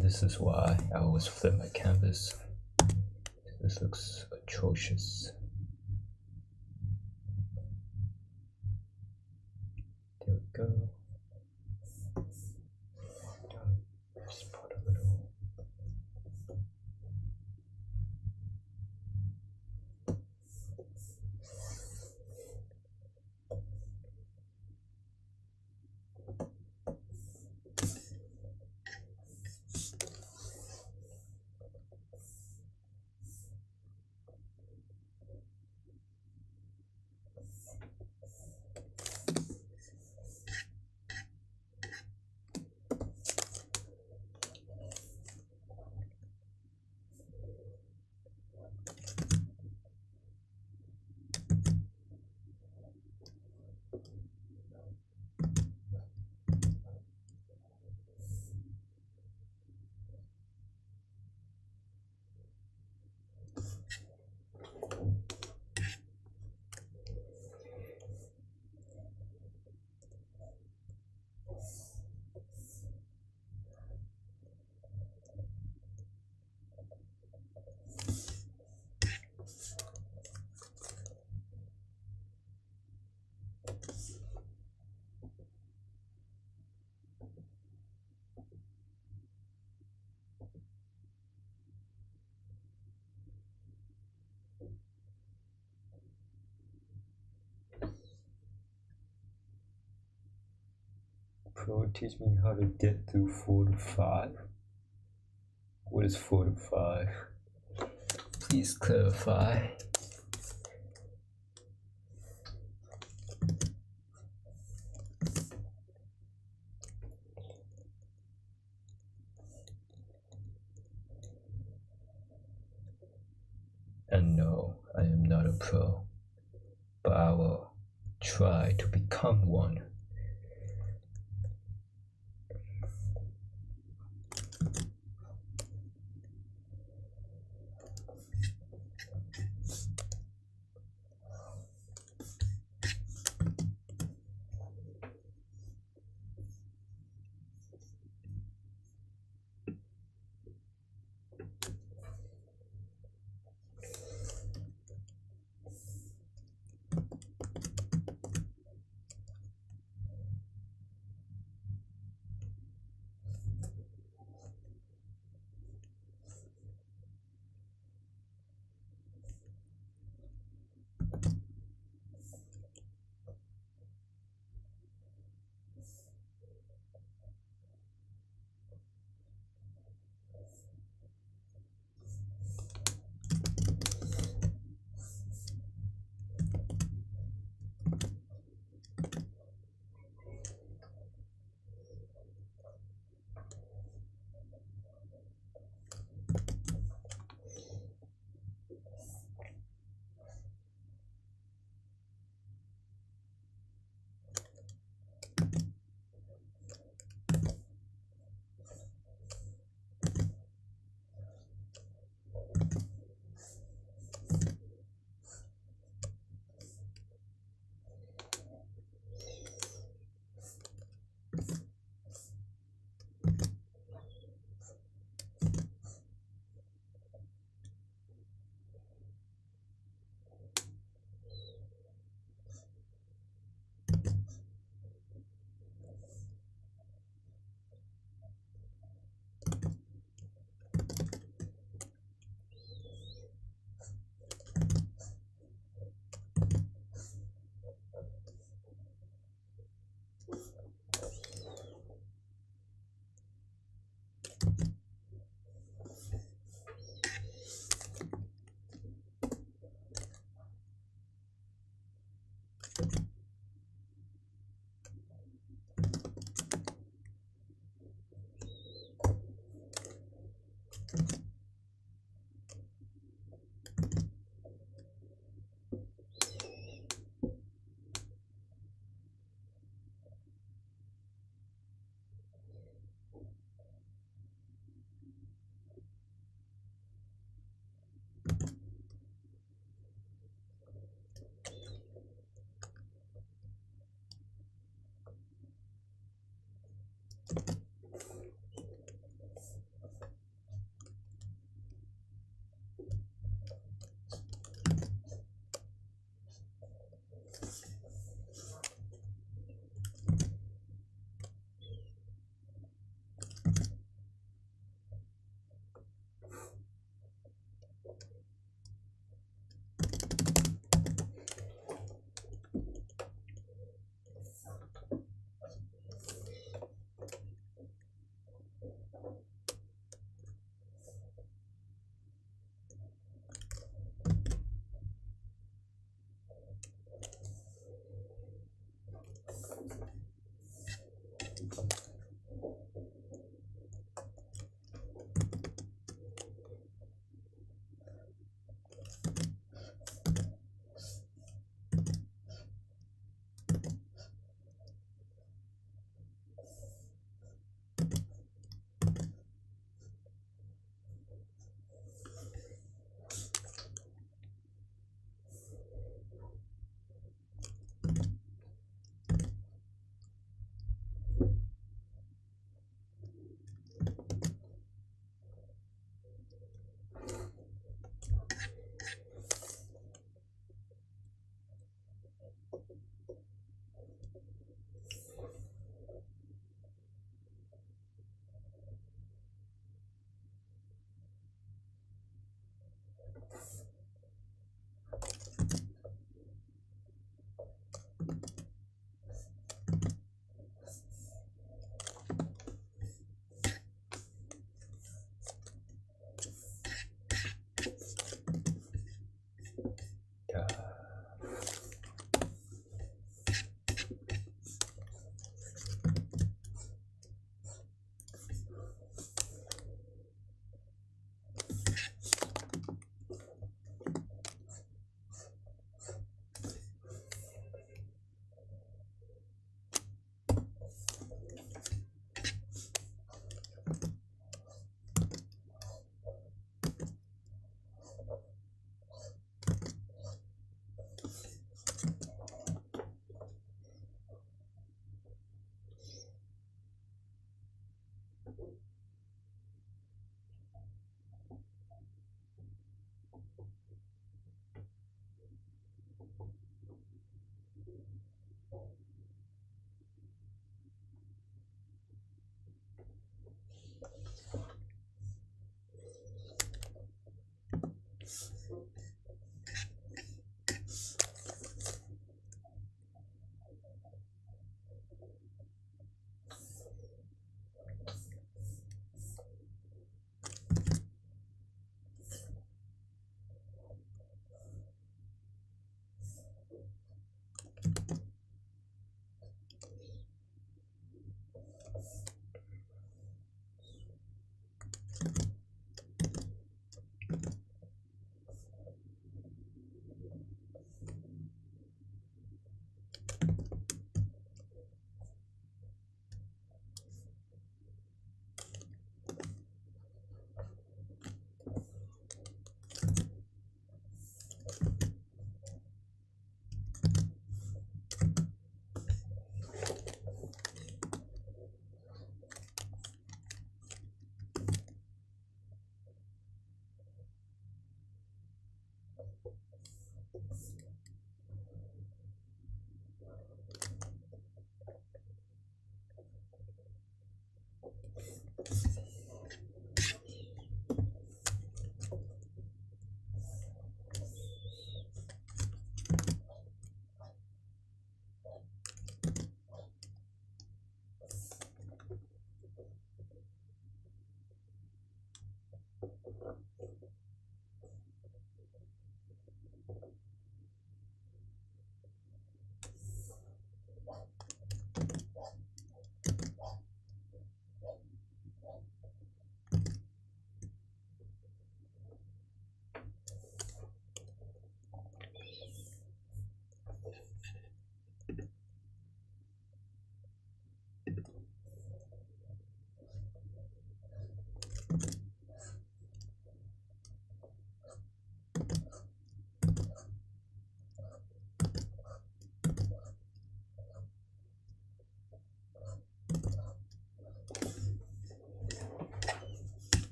This is why I always flip my canvas. This looks atrocious. There we go. Just put a little. Pro, teach me how to get through 4 to 5. What is 4 to 5? Please clarify. And no, I am not a pro, but I will try to become one.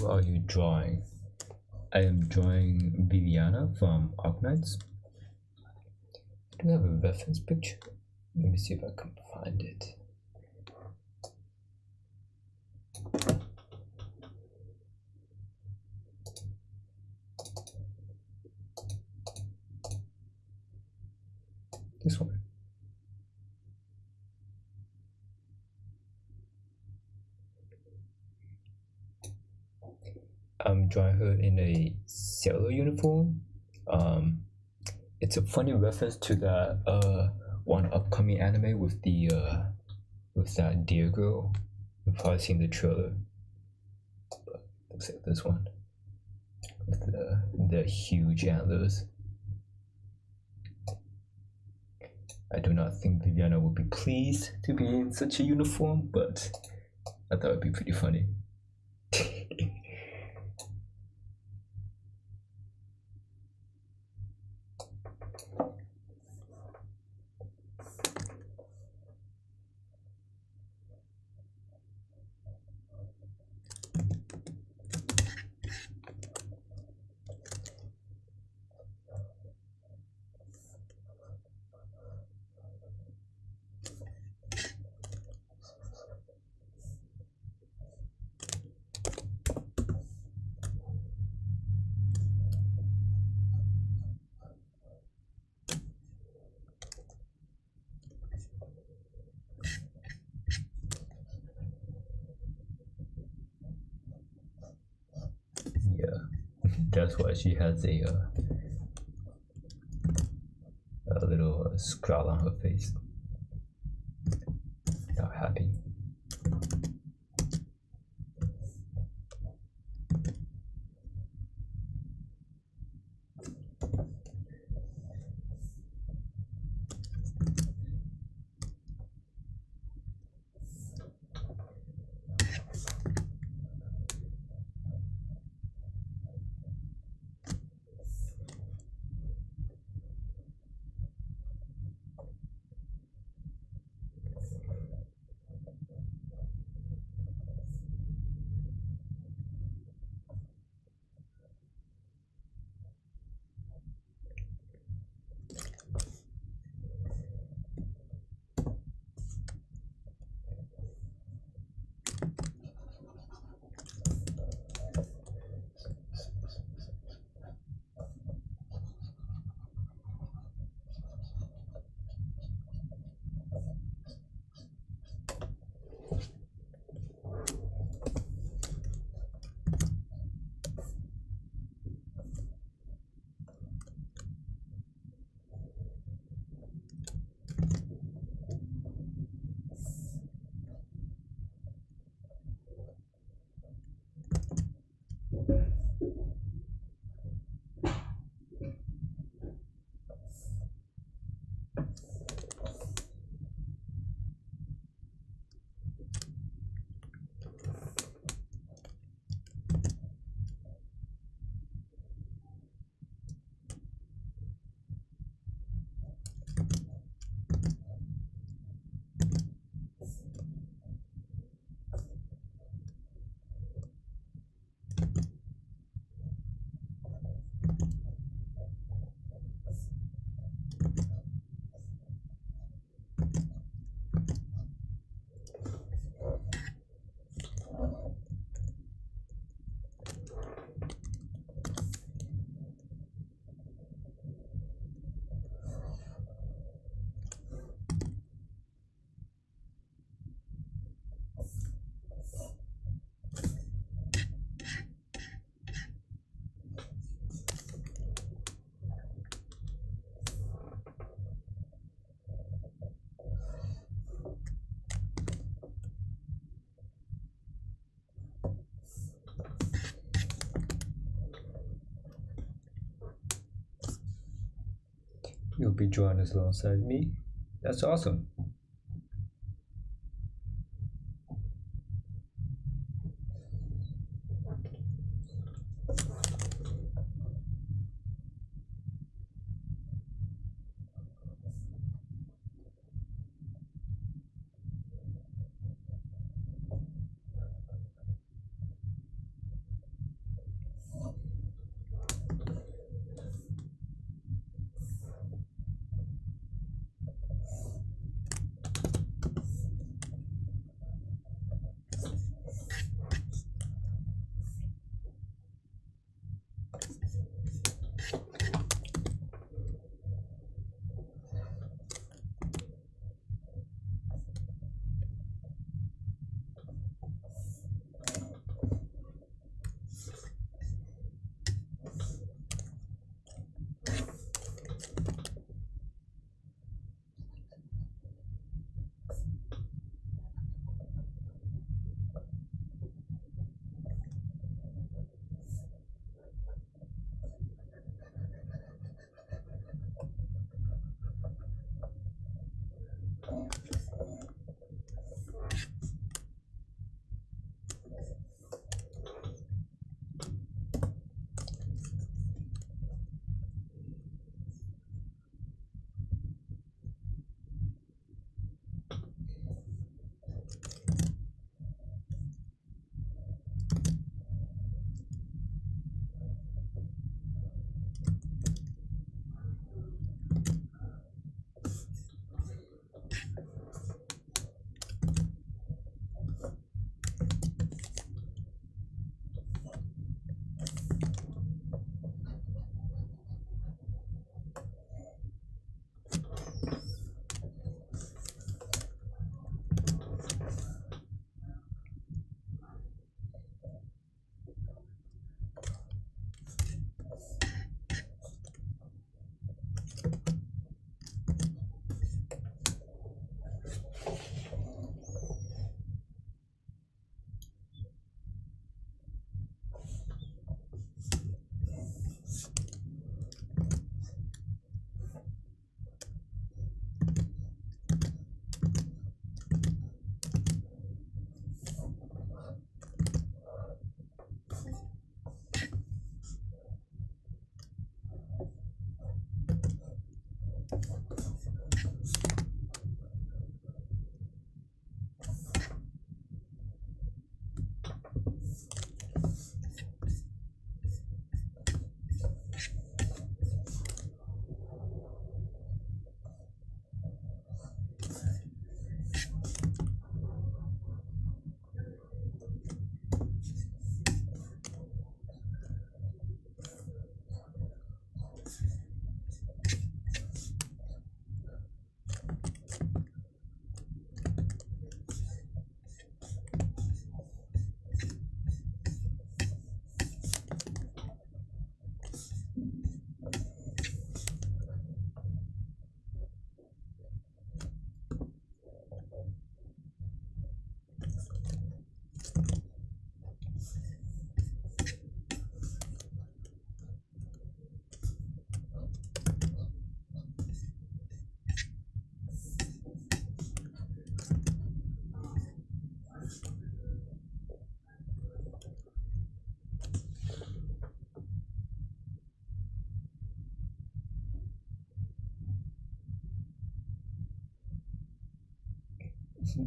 Who are you drawing? I am drawing Viviana from Arknights. Do you have a reference picture? Let me see if I can find it. This one. I'm drawing her in a sailor uniform. It's a funny reference to that one upcoming anime with the with that deer girl. You've probably seen the trailer. But looks like this one with the huge antlers. I do not think Viviana would be pleased to be in such a uniform, but I thought it'd be pretty funny. That's why she has a little scowl on her face. Not happy. You'll be drawing this alongside me. That's awesome.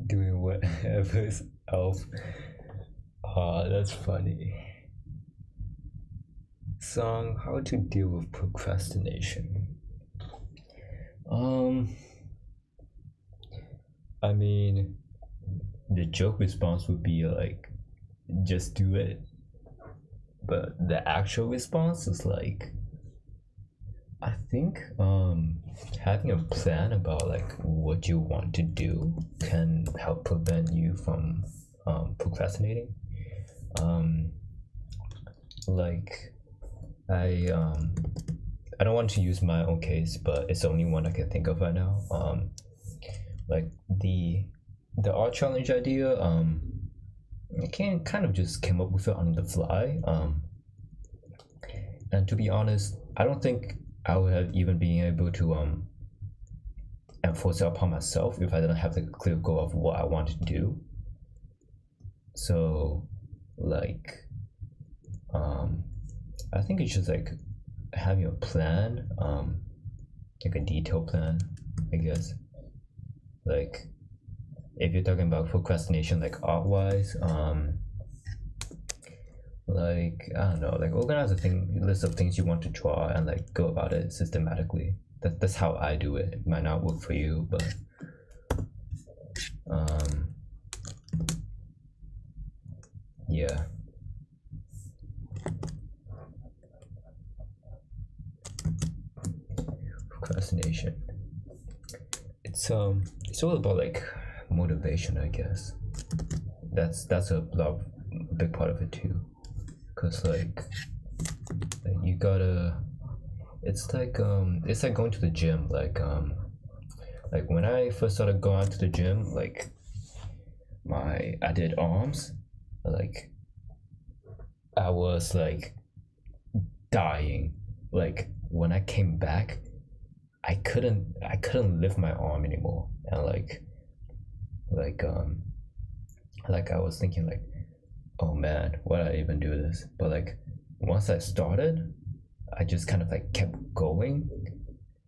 doing whatever else. That's funny. Song, how to deal with procrastination. I mean, the joke response would be like, just do it. But the actual response is like, I think having a plan about like what you want to do can help prevent you from procrastinating. Like I don't want to use my own case, but it's the only one I can think of right now. Like the art challenge idea, I can kind of just came up with it on the fly. And to be honest, I don't think I would have even been able to enforce it upon myself if I didn't have like a clear goal of what I wanted to do. So like I think it's just like having a plan, like a detailed plan, I guess. Like if you're talking about procrastination like art wise, like I don't know, like organize a list of things you want to draw and like go about it systematically. That's how I do it. It might not work for you, but yeah. Procrastination. It's all about like motivation, I guess. That's a big part of it too, cause like you gotta. It's like going to the gym. Like when I first started going out to the gym, like I did arms, like I was like dying. Like when I came back, I couldn't lift my arm anymore, and like I was thinking like, oh man, why did I even do this? But like once I started, I just kind of like kept going.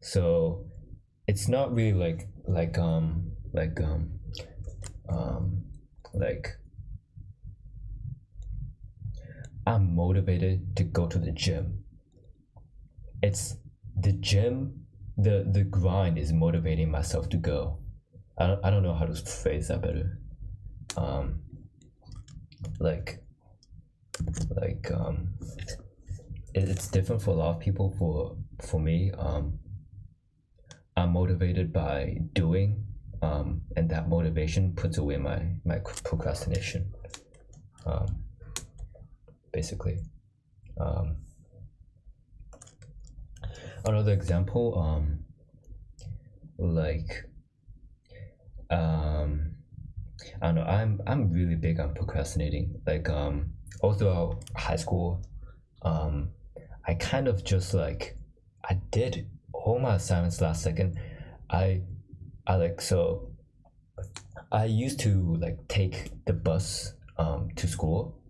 So it's not really like I'm motivated to go to the gym. It's the gym, the grind is motivating myself to go. I don't know how to phrase that better. It's different for a lot of people. For me, I'm motivated by doing, and that motivation puts away my procrastination. Basically, another example, I don't know. I'm really big on procrastinating. Like all throughout high school, I kind of just like I did all my assignments last second. I so I used to like take the bus to school,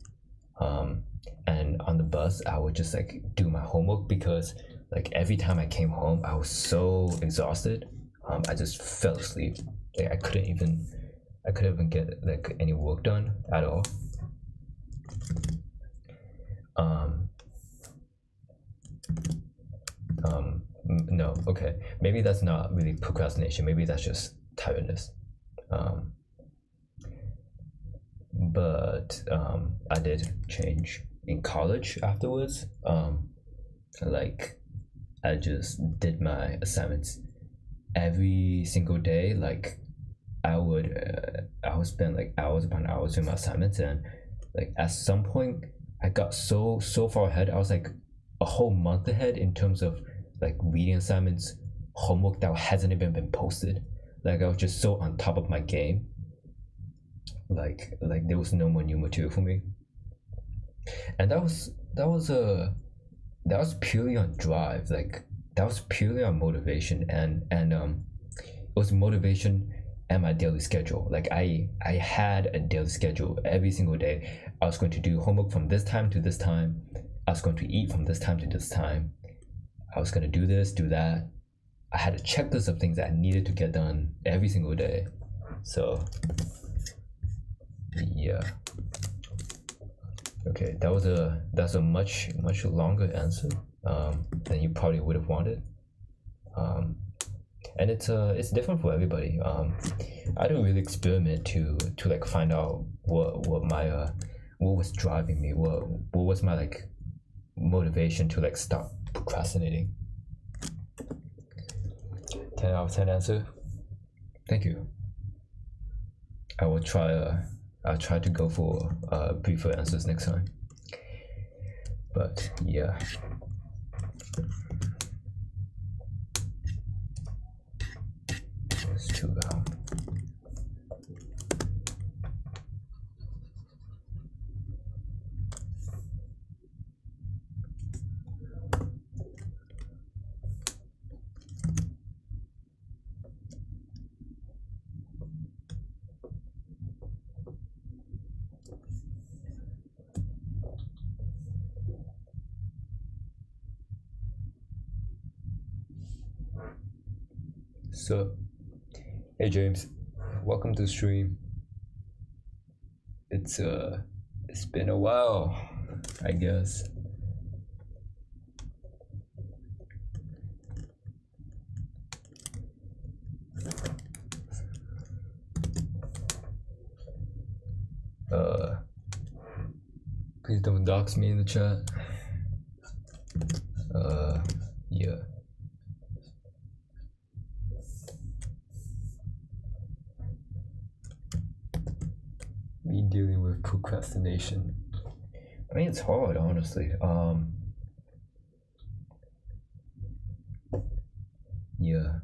and on the bus I would just like do my homework because like every time I came home I was so exhausted. I just fell asleep. Like I couldn't even get like any work done at all. No, okay, maybe that's not really procrastination, maybe that's just tiredness. But I did change in college afterwards. Like I just did my assignments every single day. Like I would spend like hours upon hours doing my assignments, and like at some point I got so far ahead. I was like a whole month ahead in terms of like reading assignments, homework that hasn't even been posted. Like I was just so on top of my game. Like there was no more new material for me, and that was purely on drive. Like that was purely on motivation, and it was motivation and my daily schedule. Like I had a daily schedule every single day. I was going to do homework from this time to this time. I was going to eat from this time to this time. I was going to do this, do that. I had a checklist of things that I needed to get done every single day. So yeah. Okay, that's a much longer answer than you probably would have wanted. And it's different for everybody. I don't really experiment to like find out what my what was driving me, what was my like motivation to like stop procrastinating. 10 out of 10 answer. Thank you. I will try. I'll try to go for briefer answers next time. But yeah. It's too loud. So, hey James, welcome to the stream. It's been a while, I guess. Please don't dox me in the chat. Yeah. Me dealing with procrastination. I mean, it's hard, honestly. Yeah.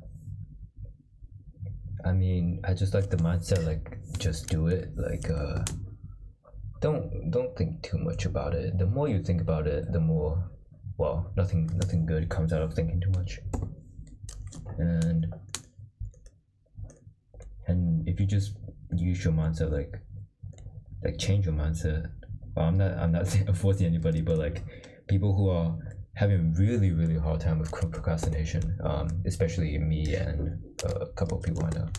I mean, I just like the mindset, like, just do it. Like, don't think too much about it. The more you think about it, the more, well, nothing good comes out of thinking too much. And if you just use your mindset, like change your mindset. Well, I'm not forcing anybody, but like people who are having really hard time with procrastination, especially me and a couple of people I know.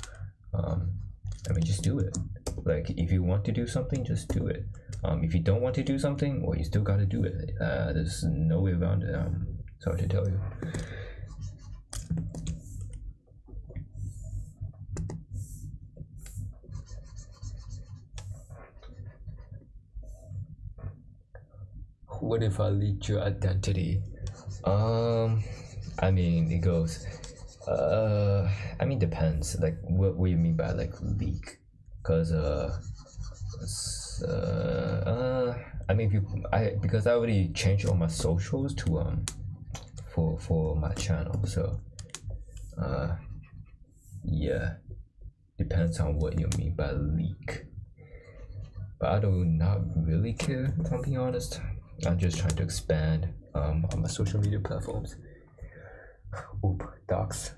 I mean, just do it. Like, if you want to do something, just do it. If you don't want to do something, well, you still got to do it. There's no way around it. Sorry to tell you. What if I leak your identity? I mean, it goes. I mean, depends. Like, what do you mean by like leak? Cause I mean, because I already changed all my socials to for my channel, so yeah, depends on what you mean by leak. But I do not really care, if I'm being honest. I'm just trying to expand on my social media platforms. Oop, docs.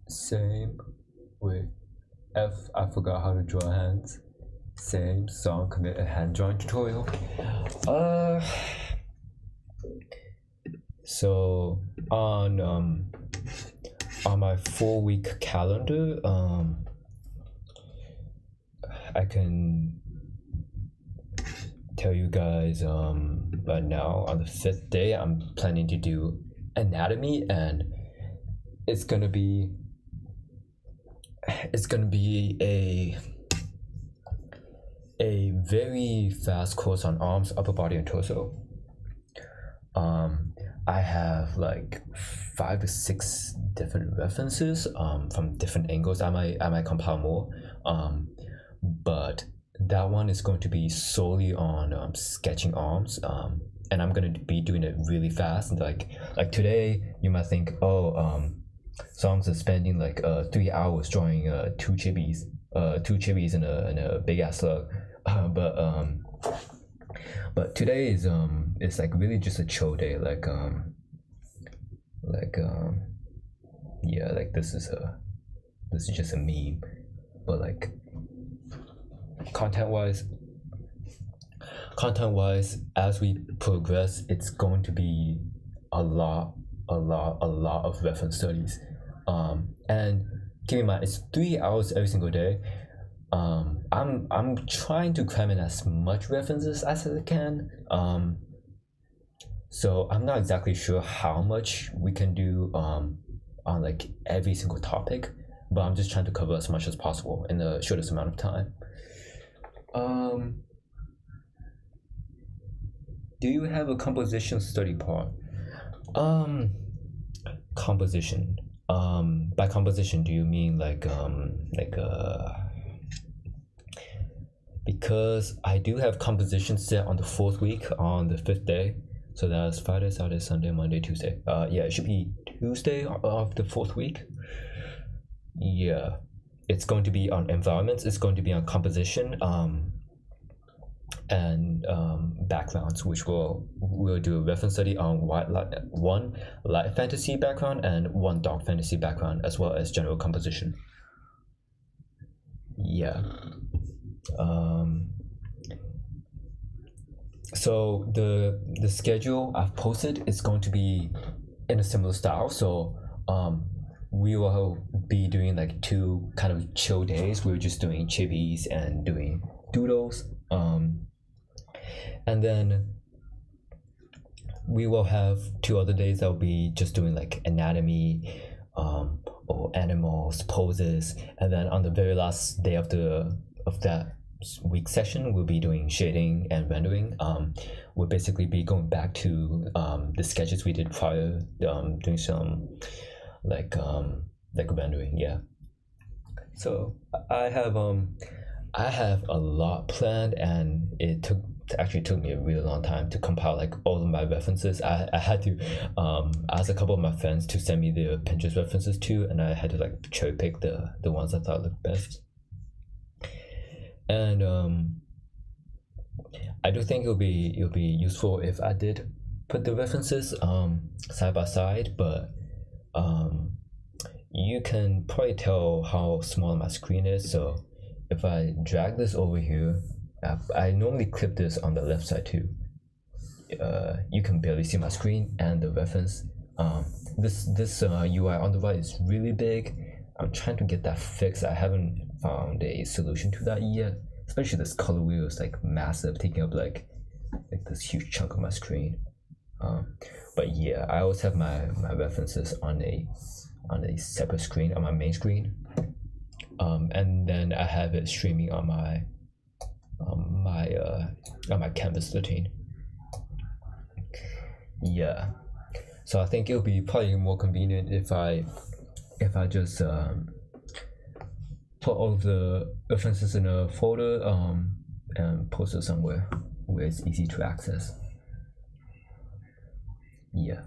Same. Wait. F. I forgot how to draw hands. Same. Song commit a hand drawing tutorial. So on my 4-week calendar, I can tell you guys right now on the 5th day I'm planning to do anatomy, and it's gonna be a very fast course on arms, upper body, and torso. I have like 5 to 6 different references from different angles. I might compile more, but that one is going to be solely on sketching arms, and I'm gonna be doing it really fast. Like today, you might think, oh, Songs are spending like 3 hours drawing two chibis in a big ass slug, but today is it's like really just a chill day. Yeah, like this is just a meme, but like content wise, as we progress, it's going to be a lot of reference studies, and keep in mind it's 3 hours every single day. I'm trying to cram in as much references as I can, so I'm not exactly sure how much we can do on like every single topic, but I'm just trying to cover as much as possible in the shortest amount of time. Do you have a composition study part? Composition. By composition, do you mean because I do have composition set on the 4th week on the 5th day, so that's Friday, Saturday, Sunday, Monday, Tuesday. Yeah, it should be Tuesday of the 4th week. Yeah, it's going to be on environments. It's going to be on composition, and backgrounds, which we'll do a reference study on one light fantasy background and one dark fantasy background, as well as general composition. Yeah. So the schedule I've posted is going to be in a similar style. So we will be doing like 2 kind of chill days. We're just doing chibis and doing doodles. And then we will have 2 other days that will be just doing like anatomy, or animals, poses, and then on the very last day of that week session, we'll be doing shading and rendering. We'll basically be going back to the sketches we did prior, doing some like rendering. Yeah. So I have a lot planned, and it actually took me a really long time to compile like all of my references. I had to ask a couple of my friends to send me their Pinterest references too, and I had to like cherry pick the ones I thought looked best. And I do think it'll be useful if I did put the references side by side, but you can probably tell how small my screen is. So if I drag this over here, I normally clip this on the left side too. You can barely see my screen and the reference. This UI on the right is really big. I'm trying to get that fixed. I haven't found a solution to that yet. Especially this color wheel is like massive, taking up like this huge chunk of my screen. But yeah, I always have my references on a separate screen, on my main screen, and then I have it streaming on my Canvas 13. Yeah, so I think it'll be probably more convenient if I just put all of the references in a folder and post it somewhere where it's easy to access. Yeah.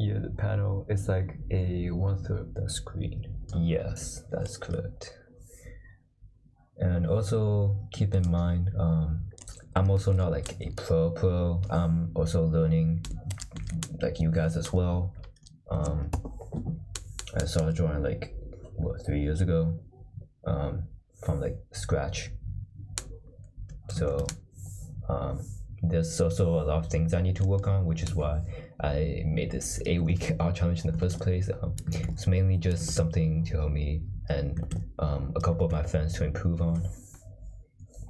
Yeah, the panel is like a 1/3 of the screen. Yes, that's correct. And also keep in mind, I'm also not like a pro. I'm also learning like you guys as well. I started drawing like 3 years ago, from like scratch. So there's also a lot of things I need to work on, which is why I made this 8-week art challenge in the first place. It's mainly just something to help me and a couple of my friends to improve on.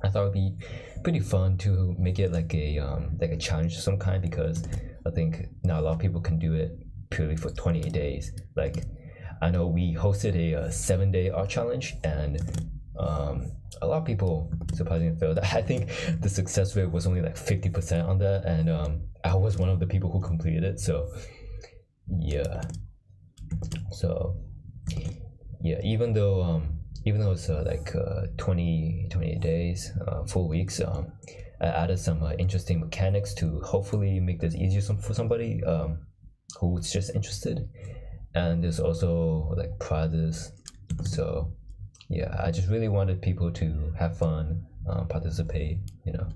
I thought it'd be pretty fun to make it like a challenge of some kind, because I think not a lot of people can do it purely for 28 days. Like, I know we hosted a 7-day art challenge, and a lot of people surprisingly failed. I think the success rate was only like 50% on that, and I was one of the people who completed it. So yeah, even though it's like 20 days, 4 weeks, I added some interesting mechanics to hopefully make this easier for somebody who's just interested. And there's also like prizes. So yeah, I just really wanted people to have fun, participate, yeah,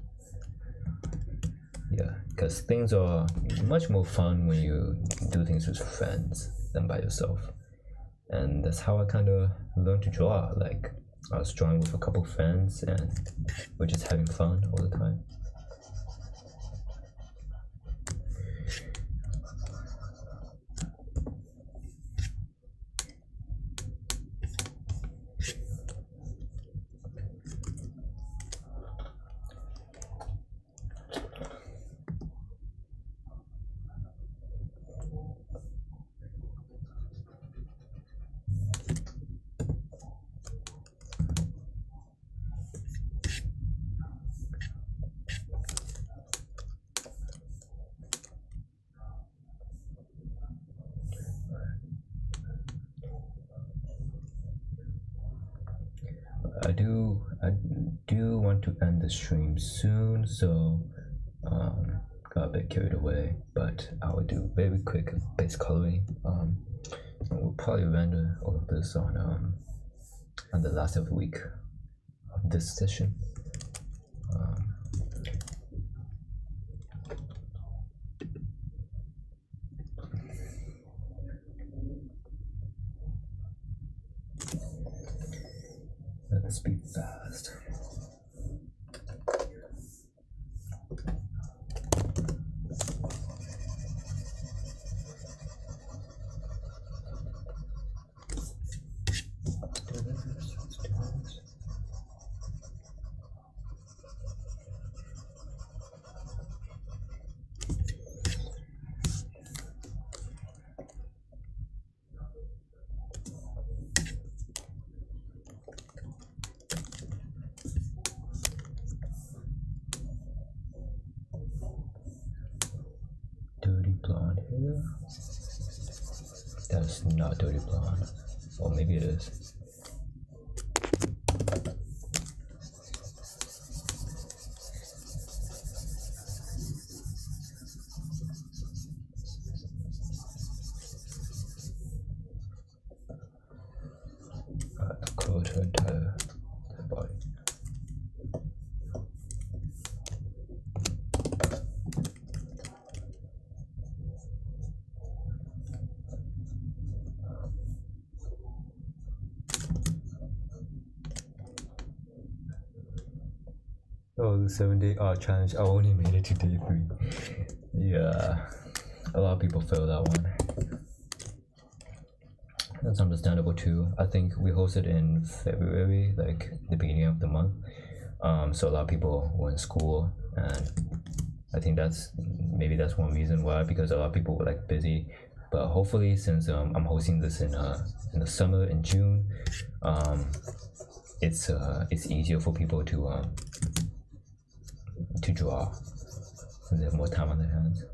because things are much more fun when you do things with friends than by yourself. And that's how I kind of learned to draw. Like, I was drawing with a couple friends, and we're just having fun all the time. I do want to end the stream soon, so got a bit carried away, but I will do very quick base coloring. We'll probably render all of this on the last of the week of this session. Let's be fast. Dirty blonde hair. That's not dirty blonde. Or maybe it is. Coat her entire body. Oh, the 7-day art challenge. I only made it to day 3. Yeah, a lot of people fail that one. That's understandable too. I think we hosted in February, like the beginning of the month. So a lot of people were in school, and I think that's one reason why, because a lot of people were like busy. But hopefully, since I'm hosting this in the summer in June, it's easier for people to draw. They have more time on their hands.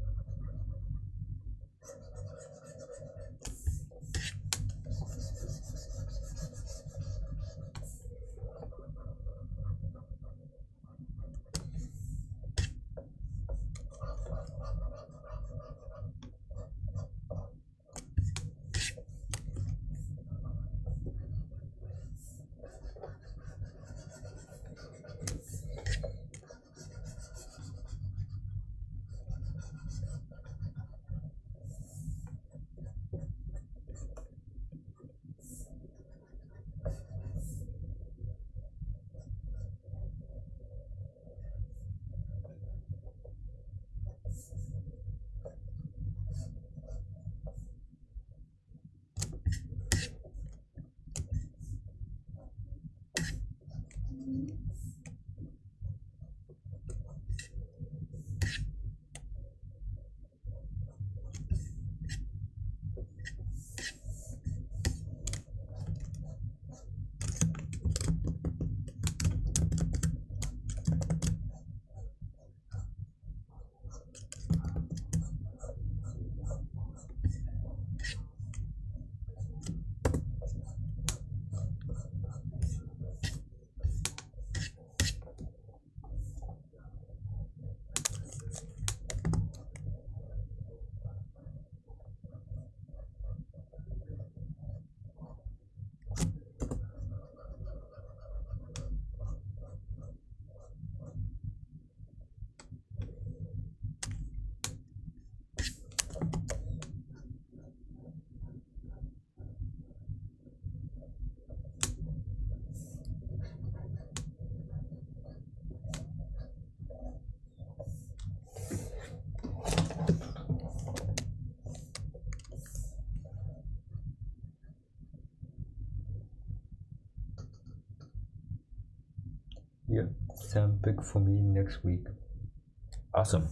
Yeah, sound big for me next week. Awesome.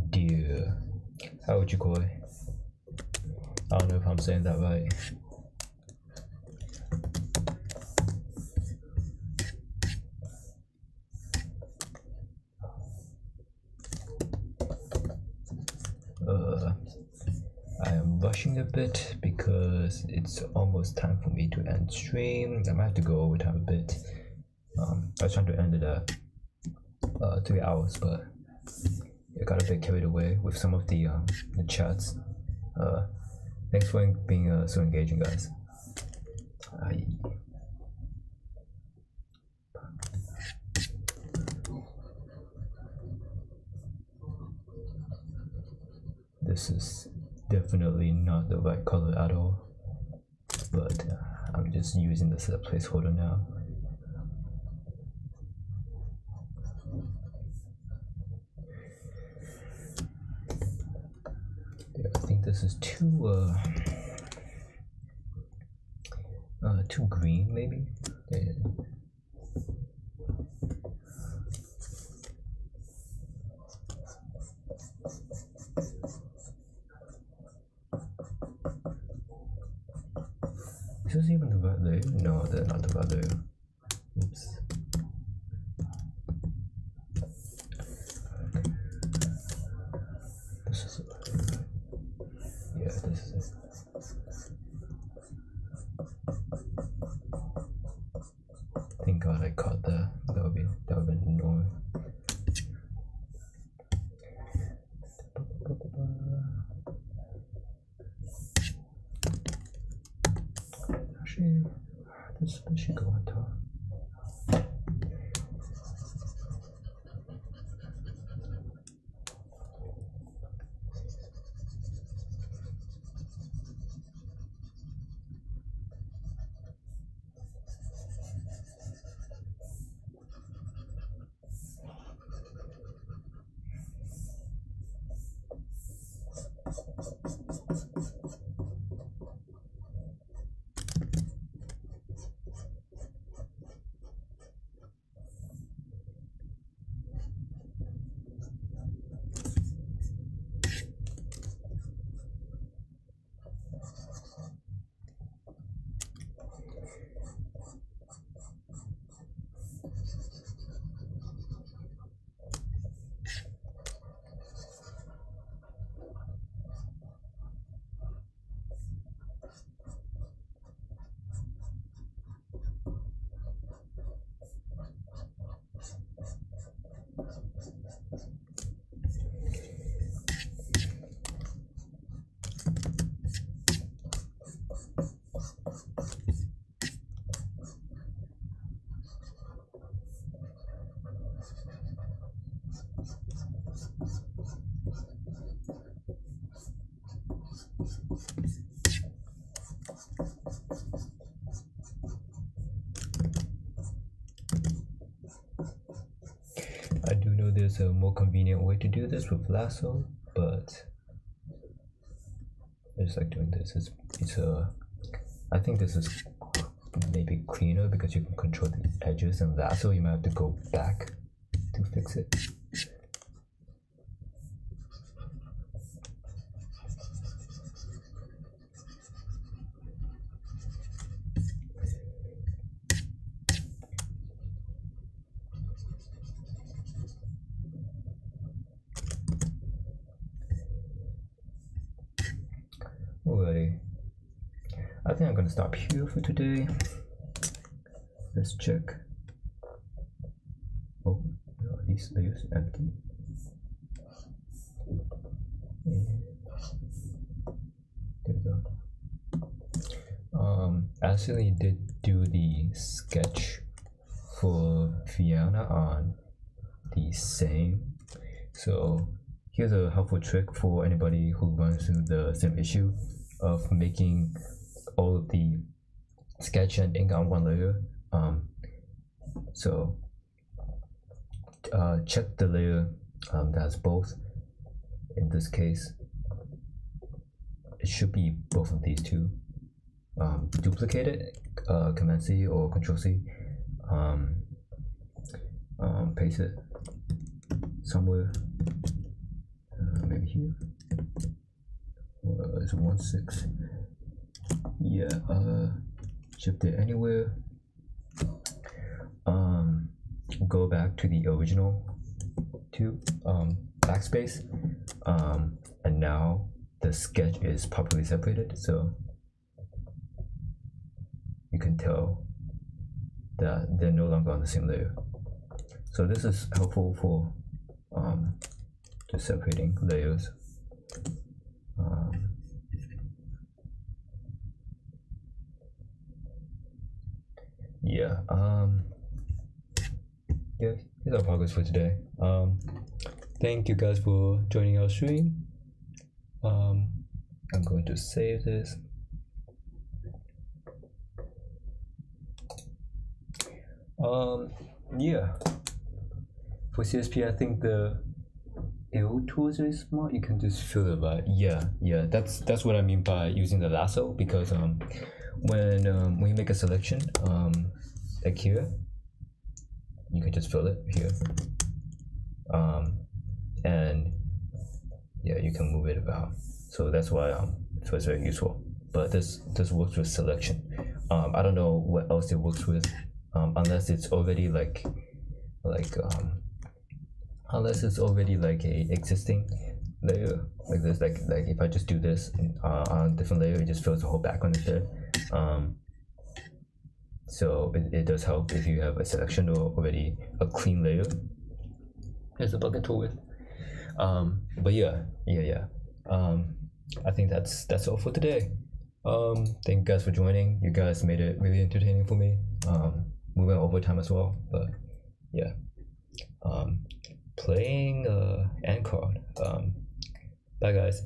Dear, how would you call it? I don't know if I'm saying that right. I am rushing a bit because it's almost time for me to end stream. I might have to go overtime a bit. I was trying to end it at 3 hours, but I got a bit carried away with some of the chats. Thanks for being so engaging, guys. This is definitely not the right color at all, but I'm just using this as a placeholder now. Yeah, I think this is too green, maybe. Yeah. Is this even the right layer? No, they're not the right layer. Oops. actually, this should go on top. I do know there's a more convenient way to do this with lasso, but I just like doing this. I think this is maybe cleaner because you can control the edges, and lasso you might have to go back to fix it. Alrighty, I think I'm gonna stop here for today. Let's check. Oh, no, these layers empty. There we go. I actually did do the sketch for Vienna on the same. So here's a helpful trick for anybody who runs into the same issue of making all of the sketch and ink on one layer. So check the layer that has both. In this case, it should be both of these two. Duplicate it, Command C or Control C. Paste it somewhere. Maybe here. It's 1.6. Yeah. Shift it anywhere. Go back to the original backspace. And now the sketch is properly separated, so you can tell that they're no longer on the same layer. So this is helpful for just separating layers. Yeah, here's our progress for today. Thank you guys for joining our stream. I'm going to save this. Yeah, for CSP, I think the arrow tool is very smart. You can just fill it by that's what I mean by using the lasso, because when you make a selection like here, you can just fill it here, and yeah, you can move it about. So that's why it's very useful. But this works with selection. I don't know what else it works with, unless it's already unless it's already like a existing layer like this, like if I just do this on a different layer, it just fills the whole background instead. So it does help if you have a selection or already a clean layer. Here's a bucket tool with. But yeah. I think that's all for today. Thank you guys for joining. You guys made it really entertaining for me. We went over time as well, but yeah. Playing end card. Bye guys.